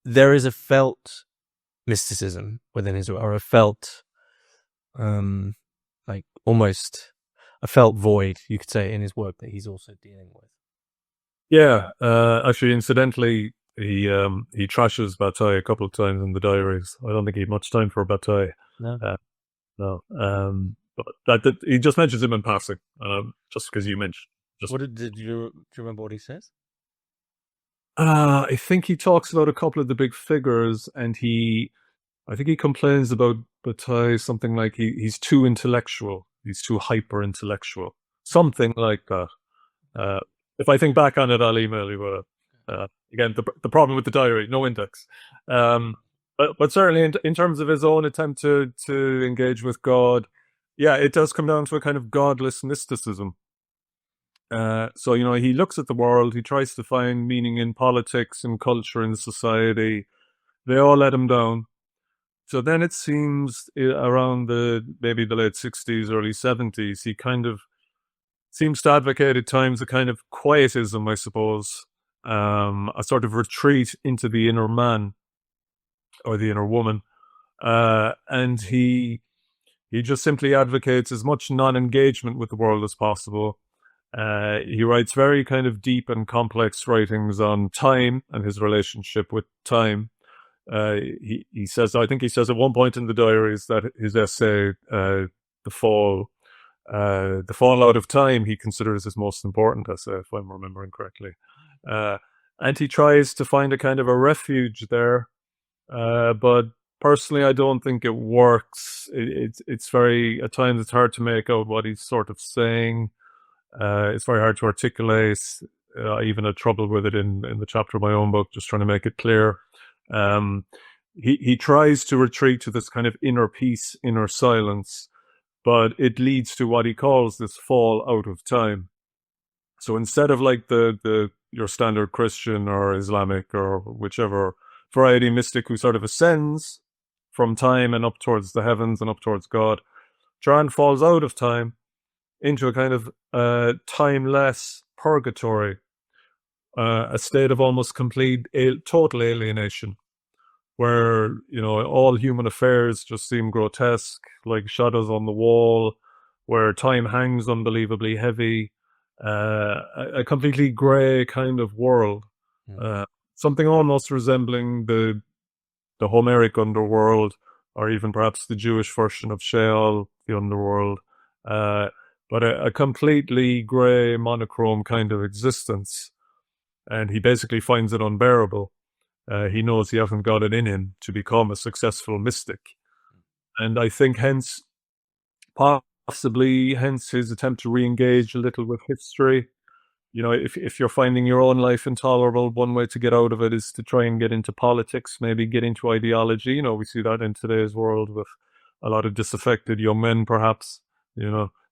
there is a felt mysticism within his, or a felt, like almost a felt void, you could say, in his work that he's also dealing with. Yeah, actually, incidentally, he trashes Bataille a couple of times in the diaries. I don't think he had much time for Bataille. No. No. But he just mentions him in passing, just because you mentioned. What do you remember what he says? I think he talks about a couple of the big figures, and I think he complains about Bataille something like he's too intellectual, he's too hyper intellectual, something like that. If I think back on it, I'll email you. Again, the problem with the diary, no index. But certainly in terms of his own attempt to engage with God, yeah, it does come down to a kind of godless mysticism. So, he looks at the world, he tries to find meaning in politics and culture and society. They all let him down. So then it seems around maybe the late 60s, early 70s, he kind of seems to advocate at times a kind of quietism, I suppose, a sort of retreat into the inner man or the inner woman. And he just simply advocates as much non-engagement with the world as possible. He writes very kind of deep and complex writings on time and his relationship with time. He says, I think he says at one point in the diaries that his essay, The Fall Out of Time, he considers his most important essay, if I'm remembering correctly. And he tries to find a kind of a refuge there. But personally, I don't think it works. It's very, at times, it's hard to make out what he's sort of saying. It's very hard to articulate. I even had trouble with it in the chapter of my own book, just trying to make it clear. He tries to retreat to this kind of inner peace, inner silence, but it leads to what he calls this fall out of time. So instead of like your standard Christian or Islamic or whichever variety mystic who sort of ascends from time and up towards the heavens and up towards God, Cioran falls out of time into a kind of timeless purgatory, a state of almost complete, total alienation, where, all human affairs just seem grotesque, like shadows on the wall, where time hangs unbelievably heavy, a completely grey kind of world, something almost resembling the Homeric underworld, or even perhaps the Jewish version of Sheol, the underworld, but a completely grey, monochrome kind of existence. And he basically finds it unbearable. He knows he hasn't got it in him to become a successful mystic. And I think possibly hence his attempt to re-engage a little with history. If you're finding your own life intolerable, one way to get out of it is to try and get into politics, maybe get into ideology. We see that in today's world with a lot of disaffected young men, perhaps.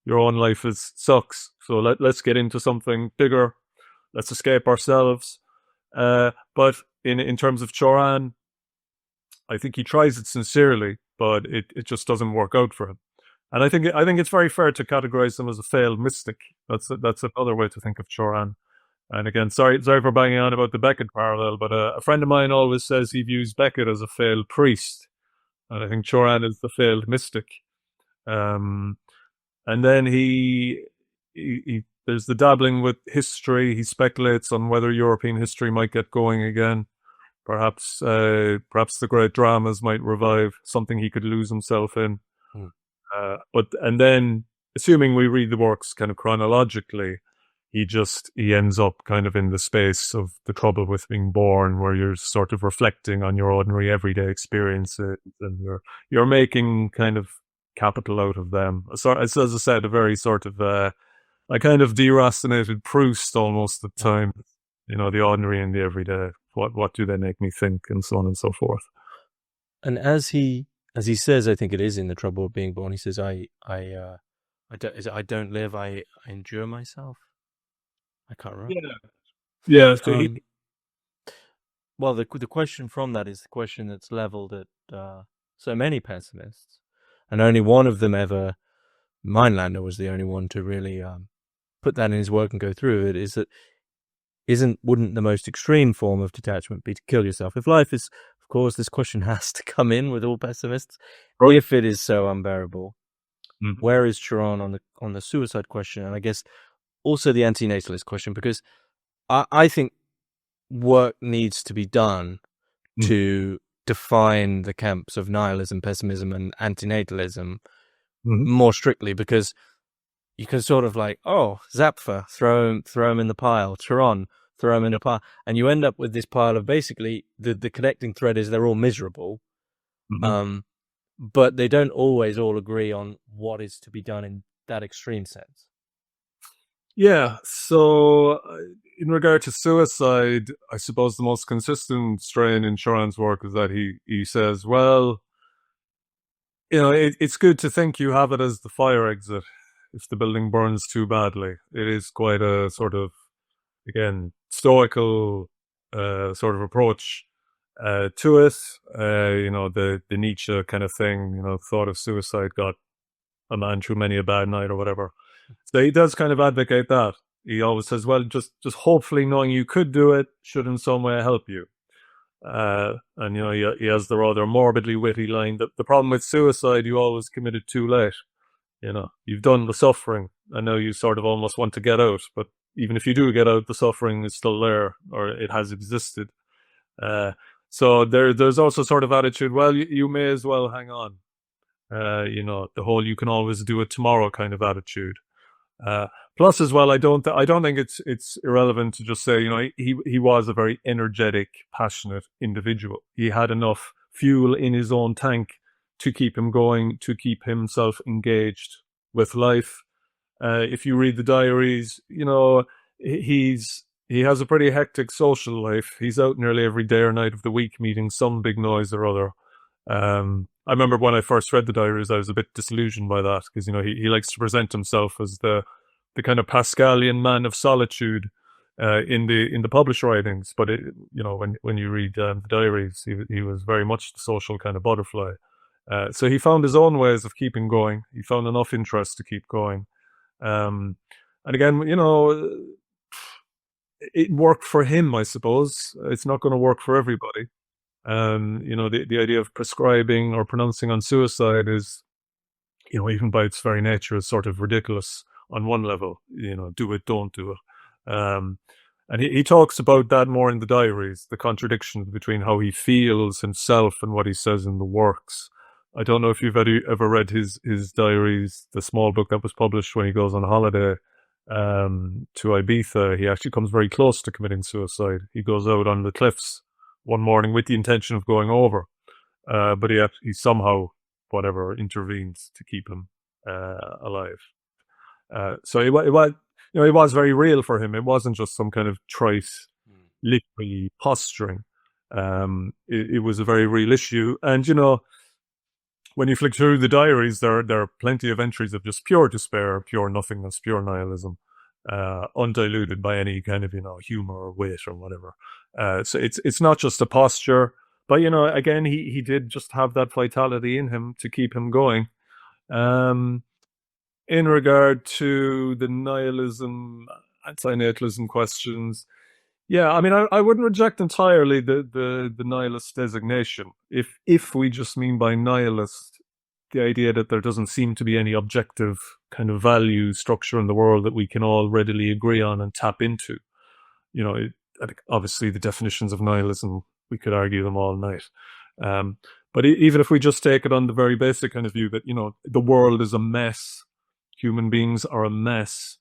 Your own life sucks. So let's get into something bigger. Let's escape ourselves. But in terms of Cioran, I think he tries it sincerely, but it just doesn't work out for him. And I think it's very fair to categorize him as a failed mystic. That's another way to think of Cioran. And again, sorry for banging on about the Beckett parallel, but a friend of mine always says he views Beckett as a failed priest, and I think Cioran is the failed mystic. And then he there's the dabbling with history. He speculates on whether European history might get going again. Perhaps the great dramas might revive, something he could lose himself in. And then, assuming we read the works kind of chronologically, he ends up kind of in the space of the trouble with being born, where you're sort of reflecting on your ordinary everyday experiences, and you're making kind of capital out of them. So, as I said, a very sort of I kind of deracinated Proust almost at time. The ordinary and the everyday. What do they make me think, and so on and so forth. And as he says, I think it is in The Trouble of Being Born. He says, I don't live. I endure myself. I can't remember. Yeah. So well, the question from that is the question that's leveled at so many pessimists, and only one of them ever. Meinlander was the only one to really put that in his work and go through it. Is that wouldn't the most extreme form of detachment be to kill yourself? If life is, of course, this question has to come in with all pessimists. Right. If it is so unbearable, where is Cioran on the suicide question? And I guess also the antinatalist question, because I think work needs to be done to define the camps of nihilism, pessimism, and antinatalism more strictly, because you can sort of like, Zapfa, throw him in the pile, Cioran, throw him in the pile, and you end up with this pile of basically the connecting thread is they're all miserable, but they don't always all agree on what is to be done in that extreme sense. Yeah, so in regard to suicide, I suppose the most consistent strain in Cioran's work is that he says, well, it's good to think you have it as the fire exit if the building burns too badly. It is quite a sort of, again, stoical sort of approach to it. The Nietzsche kind of thing, thought of suicide got a man through many a bad night or whatever. So he does kind of advocate that. He always says, well, just hopefully knowing you could do it should in some way help you. And he has the rather morbidly witty line that the problem with suicide, you always committed too late. You've done the suffering. I know you sort of almost want to get out, but even if you do get out, the suffering is still there, or it has existed. So there's also sort of attitude, well, you may as well hang on. The whole "you can always do it tomorrow" kind of attitude. Plus, as well, I don't think it's irrelevant to just say, he was a very energetic, passionate individual. He had enough fuel in his own tank to keep him going, to keep himself engaged with life. If you read the diaries, he has a pretty hectic social life. He's out nearly every day or night of the week meeting some big noise or other. I remember when I first read the diaries, I was a bit disillusioned by that because he likes to present himself as the kind of Pascalian man of solitude in the published writings. But when you read the diaries, he was very much the social kind of butterfly. So he found his own ways of keeping going. He found enough interest to keep going. And again, it worked for him, I suppose. It's not going to work for everybody. The idea of prescribing or pronouncing on suicide is, even by its very nature, is sort of ridiculous on one level. Do it, don't do it. And he talks about that more in the diaries, the contradictions between how he feels himself and what he says in the works. I don't know if you've ever read his diaries, the small book that was published when he goes on holiday to Ibiza. He actually comes very close to committing suicide. He goes out on the cliffs one morning with the intention of going over, but he somehow, whatever, intervenes to keep him alive. So it was very real for him. It wasn't just some kind of trite, literary posturing. It was a very real issue. And, when you flick through the diaries, there are plenty of entries of just pure despair, pure nothingness, pure nihilism, undiluted by any kind of, humor or wit or whatever. So it's not just a posture, but, again, he did just have that vitality in him to keep him going. In regard to the nihilism, anti-natalism questions, yeah, I mean, I wouldn't reject entirely the nihilist designation. If we just mean by nihilist the idea that there doesn't seem to be any objective kind of value structure in the world that we can all readily agree on and tap into. Obviously the definitions of nihilism, we could argue them all night. But even if we just take it on the very basic kind of view that, the world is a mess, human beings are a mess,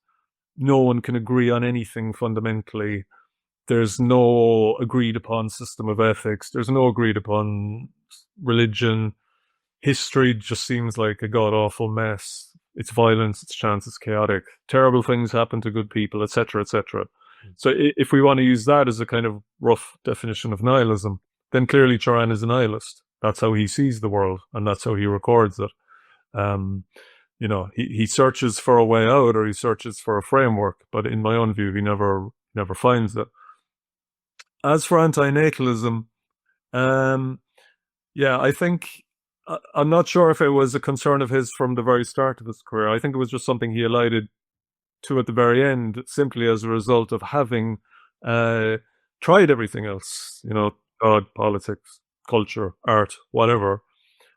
no one can agree on anything fundamentally. There's no agreed upon system of ethics. There's no agreed upon religion. History just seems like a god-awful mess. It's violence, it's chance, it's chaotic. Terrible things happen to good people, etc., etc. So if we want to use that as a kind of rough definition of nihilism, then clearly Cioran is a nihilist. That's how he sees the world, and that's how he records it. Um, he searches for a way out, or he searches for a framework, but in my own view, he never finds it. As for antinatalism, I think I'm not sure if it was a concern of his from the very start of his career. I think it was just something he alluded to at the very end, simply as a result of having tried everything else, God, politics, culture, art, whatever.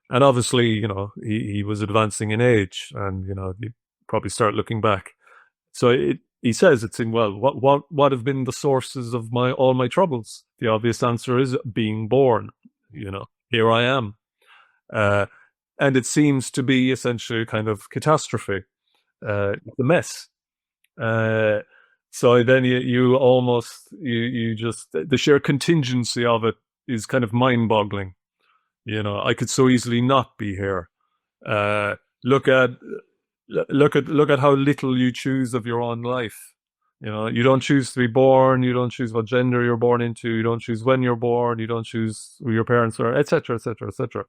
And obviously, he was advancing in age, and you probably start looking back. So he says it's in, well, what have been the sources of all my troubles? The obvious answer is being born. Here I am. And it seems to be essentially a kind of catastrophe, the mess. So then you almost, you just, the sheer contingency of it is kind of mind-boggling. I could so easily not be here. Look at how little you choose of your own life. You don't choose to be born. You don't choose what gender you're born into. You don't choose when you're born. You don't choose who your parents are, etc., etc., etc.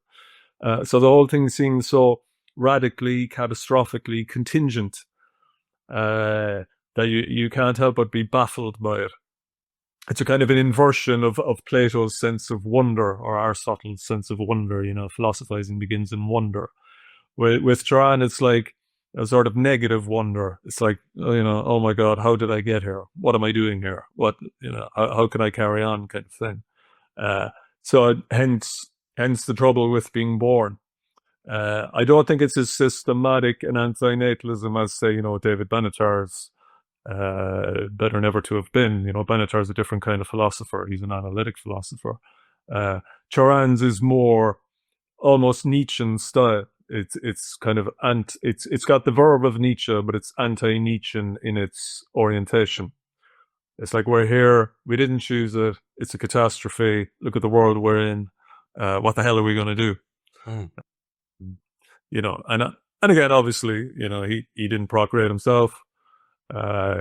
So the whole thing seems so radically, catastrophically contingent that you can't help but be baffled by it. It's a kind of an inversion of Plato's sense of wonder, or Aristotle's sense of wonder. Philosophizing begins in wonder. With Cioran, it's like a sort of negative wonder. It's like, oh my God, how did I get here? What am I doing here? How can I carry on, kind of thing. So hence the trouble with being born. I don't think it's as systematic an antinatalism as, say, David Benatar's Better Never to Have Been. Benatar is a different kind of philosopher. He's an analytic philosopher. Cioran's is more almost Nietzschean style. It's kind of it's got the verb of Nietzsche, but it's anti-Nietzschean in its orientation. It's like, we're here, we didn't choose it, it's a catastrophe, look at the world we're in, what the hell are we going to do? And again, obviously, he didn't procreate himself.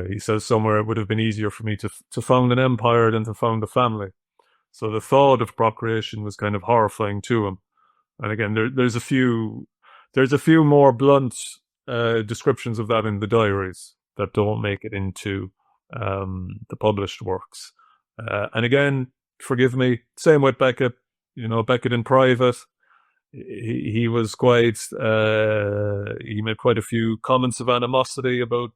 He says somewhere it would have been easier for me to found an empire than to found a family. So the thought of procreation was kind of horrifying to him. And again, there's a few more blunt descriptions of that in the diaries that don't make it into the published works. And again, forgive me, same with Beckett. Beckett in private, he was quite, he made quite a few comments of animosity about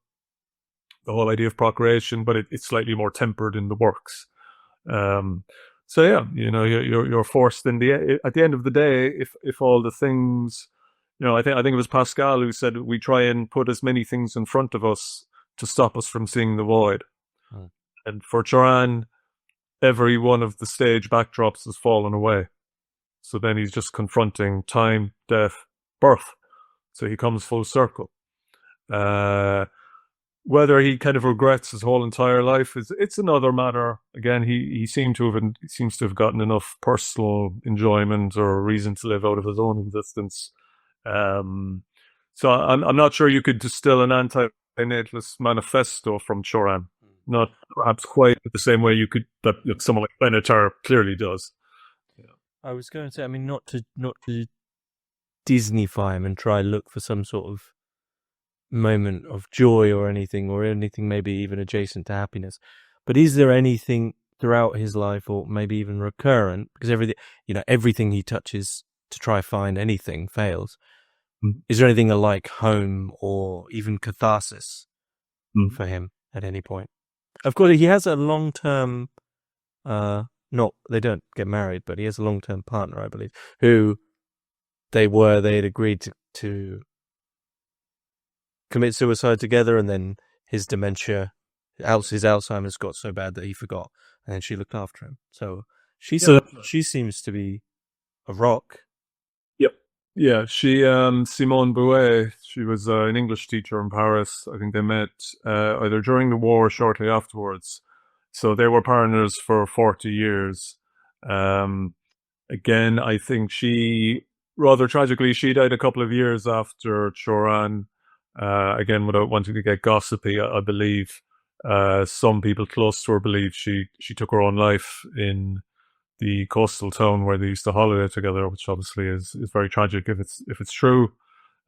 the whole idea of procreation, but it's slightly more tempered in the works. So yeah, you're forced at the end of the day, if all the things, I think it was Pascal who said we try and put as many things in front of us to stop us from seeing the void. And for Cioran, every one of the stage backdrops has fallen away. So then he's just confronting time, death, birth. So he comes full circle. Whether he kind of regrets his whole entire life it's another matter. Again, he seems to have gotten enough personal enjoyment or reason to live out of his own existence. So I'm not sure you could distill an anti-natalist manifesto from Cioran. Not perhaps quite the same way you could that someone like Benatar clearly does. I was going to say, not to Disneyfy him and try and look for some sort of moment of joy or anything maybe even adjacent to happiness. But is there anything throughout his life, or maybe even recurrent, because everything he touches to try find anything fails. Is there anything like home or even catharsis for him at any point? Of course, he has a long-term, they don't get married, but he has a long-term partner, I believe, who they had agreed to commit suicide together, and then his dementia, his Alzheimer's got so bad that he forgot, and then she looked after him. So she seems to be a rock. Yep. Yeah, she, Simone Bouet, she was an English teacher in Paris. I think they met either during the war or shortly afterwards. So they were partners for 40 years. Again, I think she, rather tragically, she died a couple of years after Cioran. Again, without wanting to get gossipy, I believe some people close to her believe she took her own life in the coastal town where they used to holiday together, which obviously is very tragic if it's true.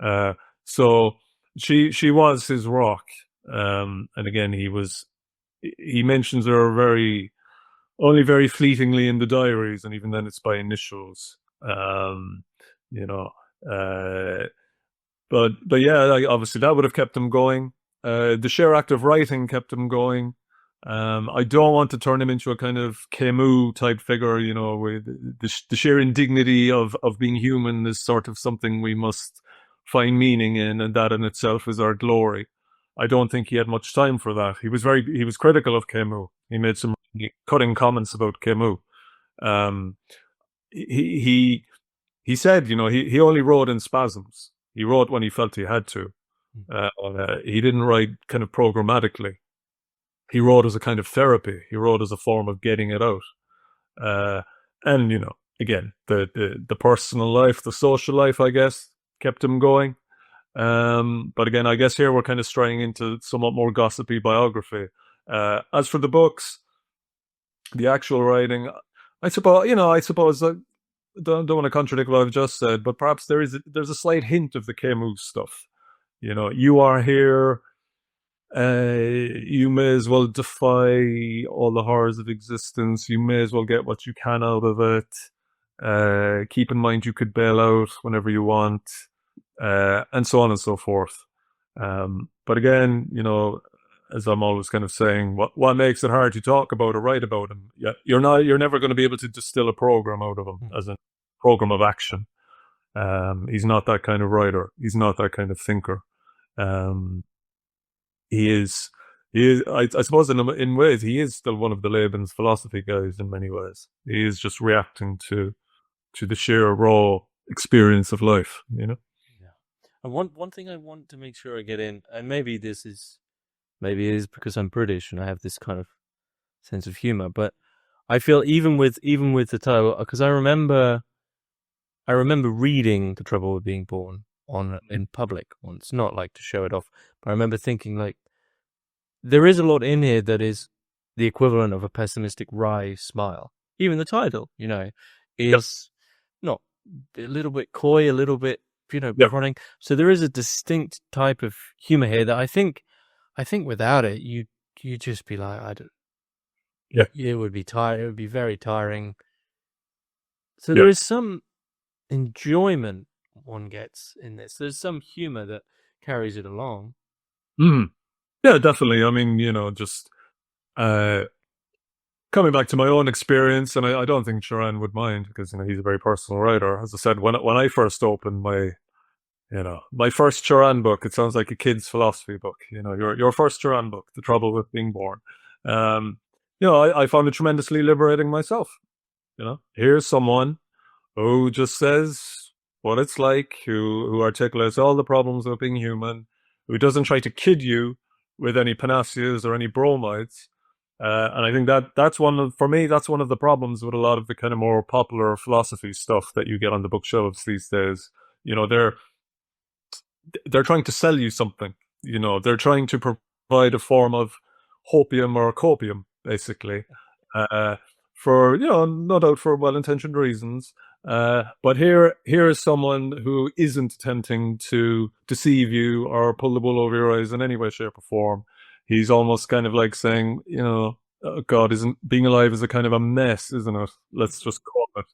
Uh, so she was his rock, and again he mentions her only very fleetingly in the diaries, and even then it's by initials. You know, uh, but yeah, like, obviously that would have kept him going. The sheer act of writing kept him going. I don't want to turn him into a kind of Camus type figure, with the sheer indignity of being human is sort of something we must find meaning in, and that in itself is our glory. I don't think he had much time for that. He was critical of Camus. He made some cutting comments about Camus. Um, he he he said, he only wrote in spasms. He wrote when he felt he had to. He didn't write kind of programmatically. He wrote as a kind of therapy. He wrote as a form of getting it out. Uh, and again, the personal life, the social life, I guess, kept him going. But again, I guess here we're kind of straying into somewhat more gossipy biography. As for the books, the actual writing, I suppose I don't want to contradict what I've just said, but perhaps there's a slight hint of the Camus stuff. You are here. You may as well defy all the horrors of existence. You may as well get what you can out of it. Keep in mind you could bail out whenever you want, and so on and so forth. But again, as I'm always kind of saying, what makes it hard to talk about or write about him? Yeah, you're never going to be able to distill a program out of him as a program of action. He's not that kind of writer. He's not that kind of thinker. Um, he is, I suppose in ways, he is still one of the Laban's philosophy guys in many ways. He is just reacting to the sheer raw experience of life, Yeah. And one thing I want to make sure I get in, and maybe it is because I'm British and I have this kind of sense of humor, but I feel even with the title, because I remember reading The Trouble with Being Born in public once, not like to show it off, but I remember thinking like there is a lot in here that is the equivalent of a pessimistic wry smile. Even the title, is not a little bit coy, a little bit, Yep. prodding. So there is a distinct type of humor here that I think without it, you just be like, I don't. Yeah. It would be tiring. It would be very tiring. So Yeah. there is some enjoyment one gets in this. There's some humor that carries it along. Yeah, definitely. I mean, just uh, coming back to my own experience, and I don't think Cioran would mind because he's a very personal writer. As I said, when I first opened my first Cioran book, it sounds like a kid's philosophy book. Your first Cioran book, The Trouble with Being Born. I found it tremendously liberating myself. Here's someone who just says what it's like, who articulates all the problems of being human, who doesn't try to kid you with any panaceas or any bromides. And I think for me, that's one of the problems with a lot of the kind of more popular philosophy stuff that you get on the bookshelves these days. They're trying to sell you something. They're trying to provide a form of hopium or copium, basically, uh, for no doubt for well-intentioned reasons. But here is someone who isn't attempting to deceive you or pull the wool over your eyes in any way, shape, or form. He's almost kind of like saying, oh God, isn't being alive is a kind of a mess, isn't it? Let's just call it.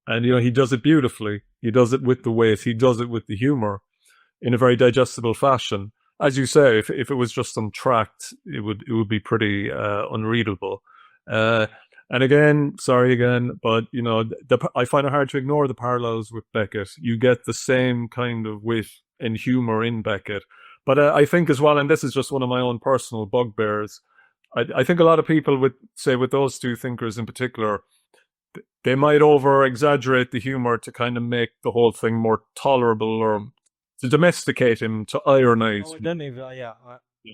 And he does it beautifully. He does it with the wit. He does it with the humor in a very digestible fashion. As you say, if it was just some tract, it would be pretty unreadable. And again, sorry again, but I find it hard to ignore the parallels with Beckett. You get the same kind of wit and humor in Beckett, but I think as well, and this is just one of my own personal bugbears. I think a lot of people would say with those two thinkers in particular, they might over exaggerate the humor to kind of make the whole thing more tolerable or to domesticate him, to ironize. Oh, I don't even.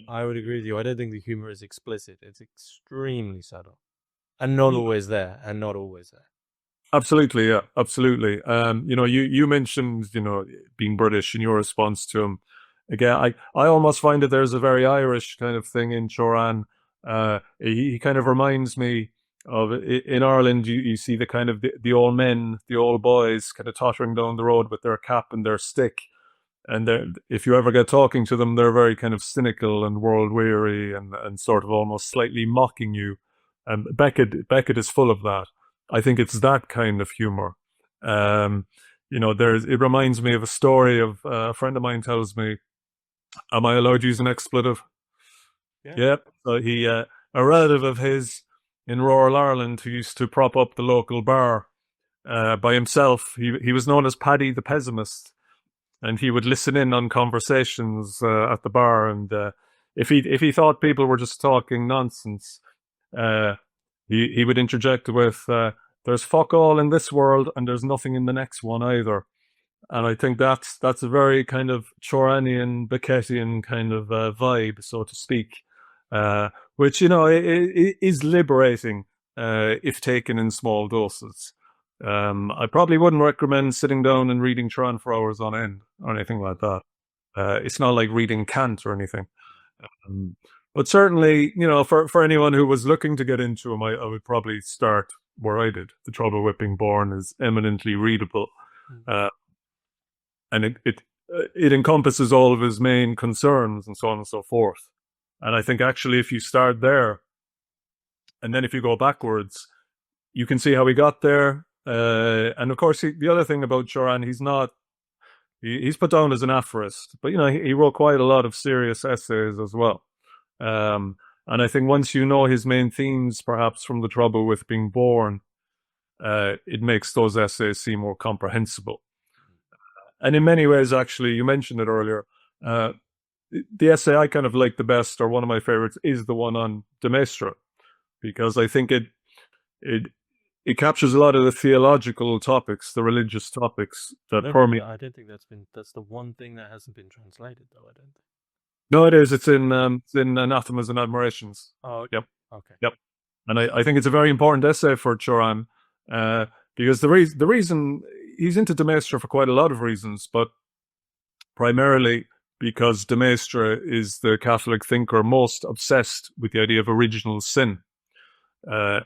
I would agree with you. I don't think the humor is explicit. It's extremely subtle, and not always there. Absolutely, yeah, absolutely. You mentioned being British in your response to him. again, I almost find that there's a very Irish kind of thing in Cioran. He kind of reminds me of in Ireland. You see the kind of the old men, the old boys, kind of tottering down the road with their cap and their stick. And if you ever get talking to them, they're very kind of cynical and world weary and sort of almost slightly mocking you. And Beckett is full of that. I think it's that kind of humor. It reminds me of a story of a friend of mine tells me. Am I allowed to use an expletive? Yeah. Yep. So a relative of his in rural Ireland who used to prop up the local bar by himself. He was known as Paddy the Pessimist, and he would listen in on conversations at the bar. And if he thought people were just talking nonsense, he would interject with, "There's fuck all in this world, and there's nothing in the next one either." And I think that's a very kind of Cioranian, Beckettian kind of vibe, so to speak, which is liberating if taken in small doses. I probably wouldn't recommend sitting down and reading Cioran for hours on end or anything like that. It's not like reading Kant or anything. But certainly, for anyone who was looking to get into him, I would probably start where I did. The Trouble with Being Born is eminently readable. And it encompasses all of his main concerns and so on and so forth. And I think actually if you start there, and then if you go backwards, you can see how he got there. And of course, the other thing about Cioran, he's put down as an aphorist, but he wrote quite a lot of serious essays as well. And I think once you know his main themes, perhaps from The Trouble with Being Born, it makes those essays seem more comprehensible. And in many ways, actually, you mentioned it earlier, the essay I kind of like the best, or one of my favorites, is the one on De Maistre, because I think it captures a lot of the theological topics, the religious topics that permeate. I don't think that's the one thing that hasn't been translated, though. I don't think. No, it is. It's in Anathemas and Admirations. Oh, yep. Okay. Yep. And I think it's a very important essay for Cioran, because the reason he's into De Maistre for quite a lot of reasons, but primarily because De Maistre is the Catholic thinker most obsessed with the idea of original sin. The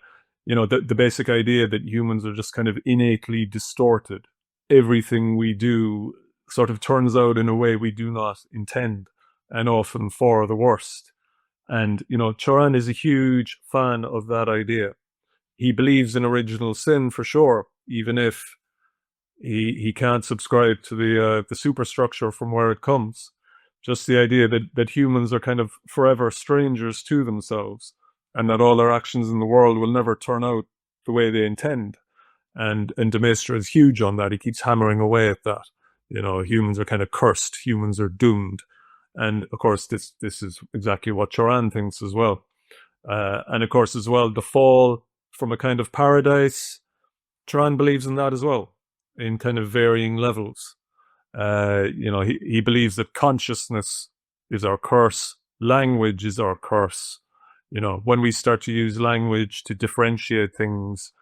basic idea that humans are just kind of innately distorted. Everything we do sort of turns out in a way we do not intend, and often for the worst. And, Cioran is a huge fan of that idea. He believes in original sin for sure, even if he can't subscribe to the superstructure from where it comes. Just the idea that humans are kind of forever strangers to themselves, and that all their actions in the world will never turn out the way they intend. And De Maistre is huge on that. He keeps hammering away at that. Humans are kind of cursed. Humans are doomed. And of course, this is exactly what Cioran thinks as well. And of course, as well, the fall from a kind of paradise, Cioran believes in that as well, in kind of varying levels. He believes that consciousness is our curse, language is our curse. When we start to use language to differentiate things,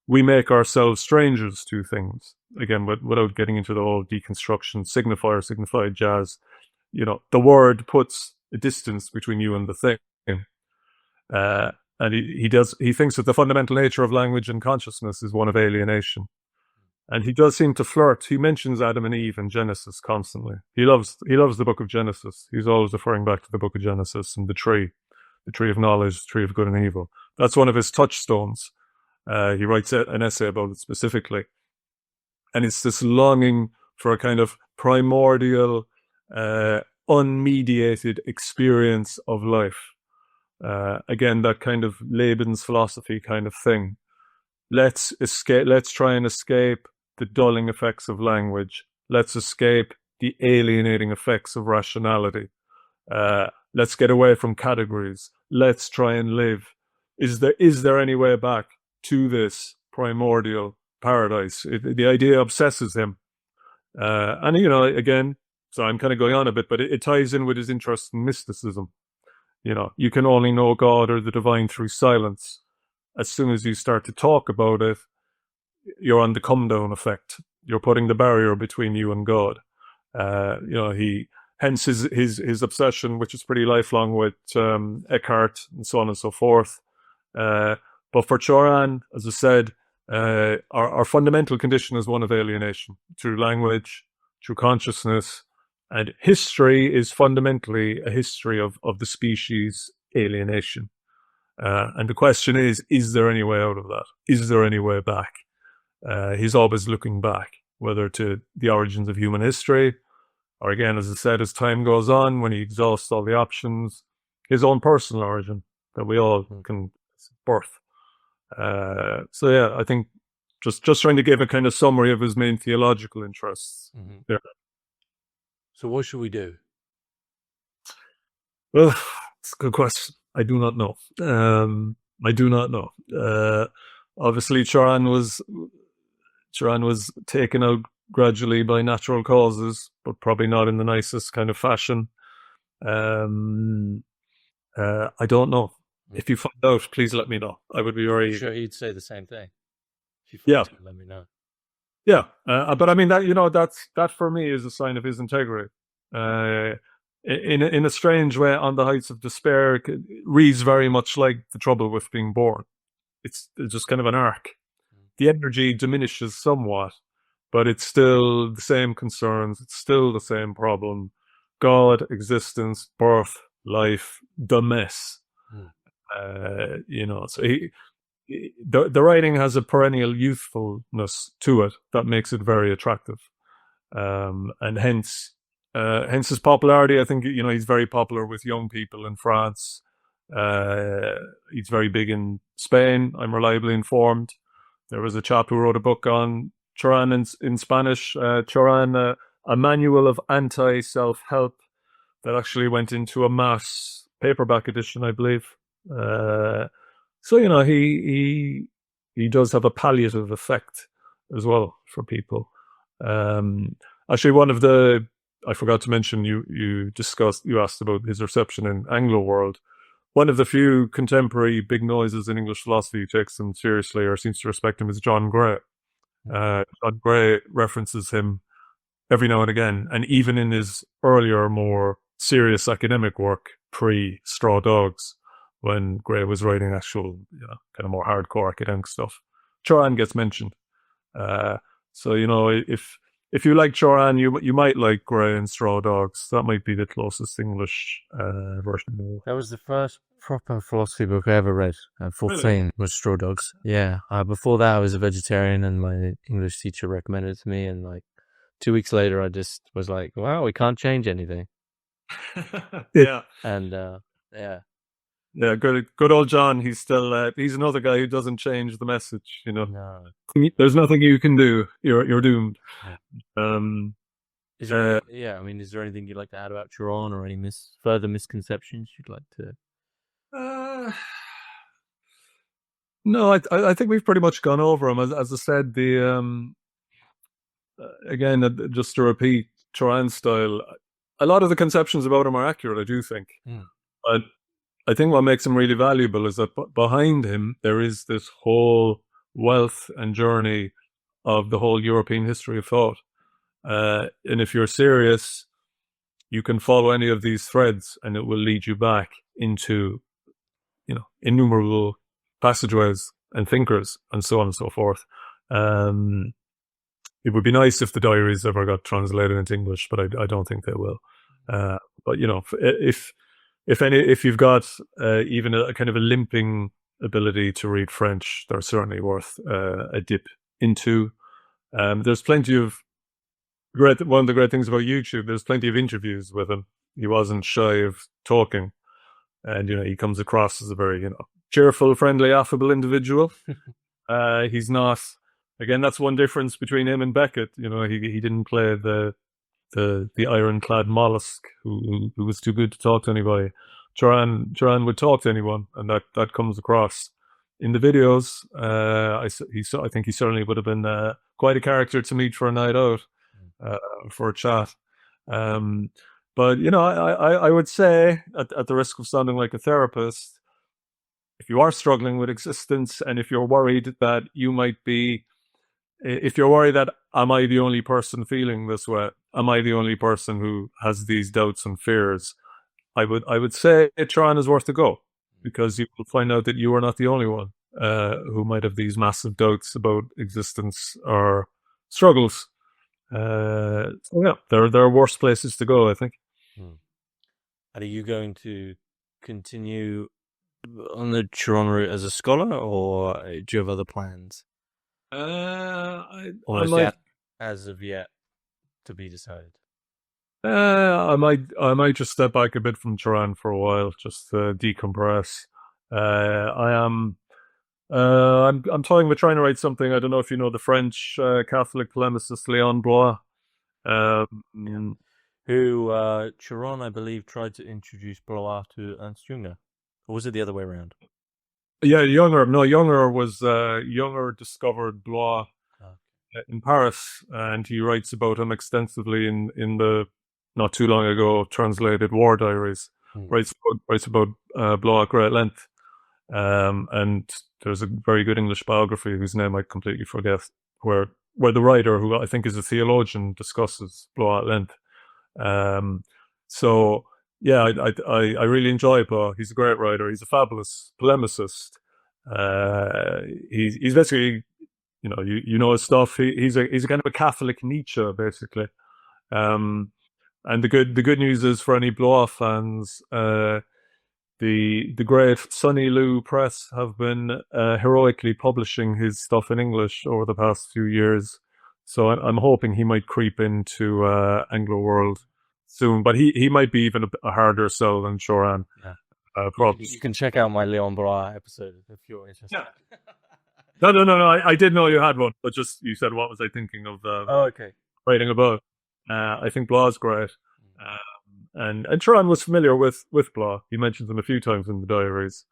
we make ourselves strangers to things. Again, without getting into the whole deconstruction, signified jazz, the word puts a distance between you and the thing. And he thinks that the fundamental nature of language and consciousness is one of alienation. And he does seem to flirt. He mentions Adam and Eve in Genesis constantly. He loves the book of Genesis. He's always referring back to the book of Genesis and the tree of knowledge, the tree of good and evil. That's one of his touchstones. He writes an essay about it specifically. And it's this longing for a kind of primordial, unmediated experience of life. Again, that kind of Laban's philosophy kind of thing. Let's try and escape the dulling effects of language. Let's escape the alienating effects of rationality. Let's get away from categories. Let's try and live. Is there any way back to this primordial paradise? The idea obsesses him. And, again, so I'm kind of going on a bit, but it ties in with his interest in mysticism. You can only know God or the divine through silence. As soon as you start to talk about it, you're on the come down effect. You're putting the barrier between you and God. hence his obsession, which is pretty lifelong, with Eckhart and so on and so forth. But for Cioran, as I said, our fundamental condition is one of alienation through language, through consciousness, and history is fundamentally a history of the species alienation. And the question is there any way out of that? Is there any way back? He's always looking back, whether to the origins of human history, or again, as I said, as time goes on, when he exhausts all the options, his own personal origin that we all can birth. So yeah, I think just trying to give a kind of summary of his main theological interests. Mm-hmm. Yeah. So what should we do? Well, it's a good question. I do not know. I do not know. Obviously, Cioran was taken out gradually by natural causes, but probably not in the nicest kind of fashion. I don't know. If you find out, please let me know. I would be very... I'm sure he'd say the same thing. If you Yeah. find out, let me know. Yeah, but I mean that for me is a sign of his integrity. In a strange way, On the Heights of Despair reads very much like The Trouble with Being Born. It's just kind of an arc. The energy diminishes somewhat, but it's still the same concerns. It's still the same problem: God, existence, birth, life, the mess. So the writing has a perennial youthfulness to it that makes it very attractive, and hence his popularity. I think he's very popular with young people in France. He's very big in Spain. I'm reliably informed. There was a chap who wrote a book on Cioran in Spanish, Cioran, a manual of anti-self-help, that actually went into a mass paperback edition, I believe. So he does have a palliative effect as well for people. Actually, I forgot to mention, you asked about his reception in Anglo world. One of the few contemporary big noises in English philosophy who takes him seriously or seems to respect him is John Gray. John Gray references him every now and again, and even in his earlier, more serious academic work, pre-Straw Dogs, when Gray was writing actual, kind of more hardcore academic stuff, Cioran gets mentioned. So if you like Cioran, you might like Gray and Straw Dogs. That might be the closest English version. That was the first proper philosophy book I ever read. 14 was Straw Dogs. Yeah. Before that, I was a vegetarian, and my English teacher recommended it to me. And 2 weeks later, I just was like, "Wow, we can't change anything." Yeah. And yeah. Yeah, good old John. He's still he's another guy who doesn't change the message. No. There's nothing you can do. You're doomed. Is there anything you'd like to add about Cioran, or any further misconceptions you'd like to? No, I think we've pretty much gone over them. As I said, again, just to repeat, Cioran's style, a lot of the conceptions about him are accurate, I do think. But I think what makes him really valuable is that behind him there is this whole wealth and journey of the whole European history of thought. And if you're serious, you can follow any of these threads, and it will lead you back into, innumerable passageways and thinkers, and so on and so forth. It would be nice if the diaries ever got translated into English, but I don't think they will. But if you've got even a kind of a limping ability to read French, they're certainly worth a dip into. There's plenty of one of the great things about YouTube, there's plenty of interviews with him. He wasn't shy of talking, and he comes across as a very cheerful, friendly, affable individual. He's not. Again, that's one difference between him and Beckett. He didn't play the ironclad mollusk who was too good to talk to anybody. Cioran would talk to anyone, and that comes across in the videos. I think he certainly would have been quite a character to meet for a night out, for a chat. But I would say, at the risk of sounding like a therapist, if you are struggling with existence, and if you're worried that you might be if you're worried that am I the only person feeling this way? Am I the only person who has these doubts and fears? I would say Cioran is worth a go, because you will find out that you are not the only one who might have these massive doubts about existence or struggles. So yeah, there are worse places to go, I think. And are you going to continue on the Cioran route as a scholar, or do you have other plans? Or I is might. that as of yet to be decided? I might just step back a bit from Cioran for a while, just to decompress. I'm toying with trying to write something. I don't know if you know the French Catholic polemicist Léon Blois. Who Cioran, I believe, tried to introduce Blois to Ernst Jünger, or was it the other way around? Yeah, Jünger discovered Blois in Paris, and he writes about him extensively in the not too long ago translated War Diaries. Writes about Blois at great length, and there's a very good English biography whose name I completely forget, where the writer, who I think is a theologian, discusses Blois at length. So yeah, I really enjoy Blois. He's a great writer. He's a fabulous polemicist. He's basically, you know his stuff. He's a kind of a Catholic Nietzsche, basically. And the good news is, for any Blois fans, the great Sonny Lou Press have been heroically publishing his stuff in English over the past few years. So I'm hoping he might creep into Anglo World soon, but he might be even a harder sell than Cioran. Yeah. Probably. You can check out my Léon Blois episode if you're interested. Yeah. No. I did know you had one, but just you said, what was I thinking of? Okay. Writing about. I think Blois is great. And Cioran was familiar with Blois. He mentions him a few times in the diaries.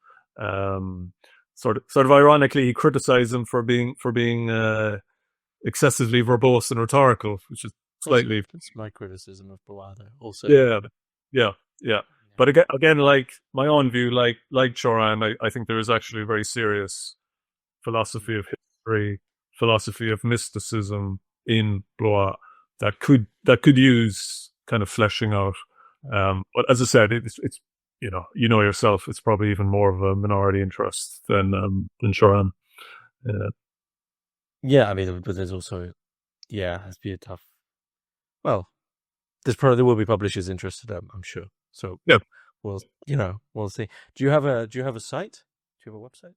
Sort of ironically, he criticized him for being excessively verbose and rhetorical, which is slightly. That's my criticism of Blois, though. Also. Yeah. But again, like my own view, like Cioran, I think there is actually a very serious philosophy of history, philosophy of mysticism in Blois that could use kind of fleshing out. But as I said, it's you know yourself, it's probably even more of a minority interest than Cioran. Yeah, I mean, but there's also, has to be a tough. Well, there will be publishers interested, I'm sure. So yeah, we'll see. Do you have a site? Do you have a website?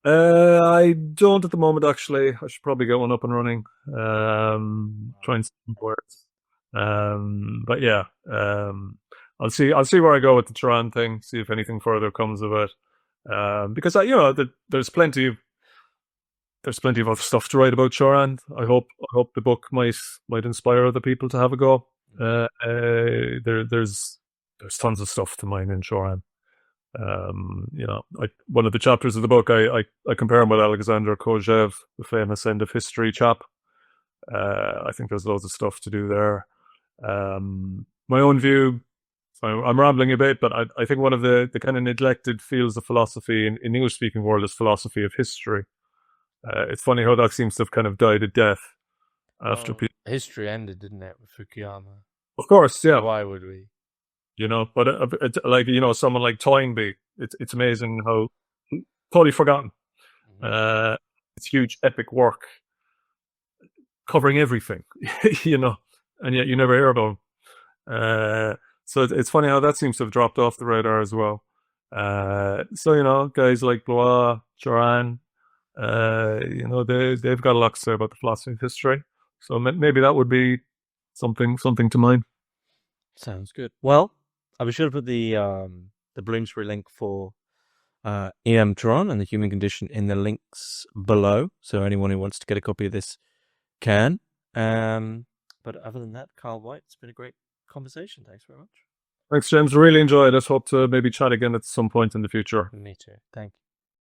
I don't at the moment, actually. I should probably get one up and running. Trying some words. But yeah, I'll see where I go with the Cioran thing. See if anything further comes of it. Because there's plenty of other stuff to write about Cioran. I hope the book might inspire other people to have a go. There's tons of stuff to mine in Cioran. One of the chapters of the book, I compare him with Alexander Kojève, the famous end of history chap. I think there's loads of stuff to do there. My own view, I'm rambling a bit, but I think one of the kind of neglected fields of philosophy in English-speaking world is philosophy of history. It's funny how that seems to have kind of died a death after people. History ended, didn't it, with Fukuyama? Of course, yeah. Why would we? But it's like, someone like Toynbee, it's amazing how totally forgotten. It's huge epic work covering everything, and yet you never hear about him. So it's funny how that seems to have dropped off the radar as well. So guys like Blois, Cioran, they've got a lot to say about the philosophy of history. So maybe that would be something to mind. Sounds good. Well, I'll be sure to put the Bloomsbury link for E.M. Cioran and the Human Condition in the links below, so anyone who wants to get a copy of this can. But other than that, Karl White, it's been a great conversation. Thanks very much. Thanks, James. Really enjoyed it. Hope to maybe chat again at some point in the future. Me too. Thank you.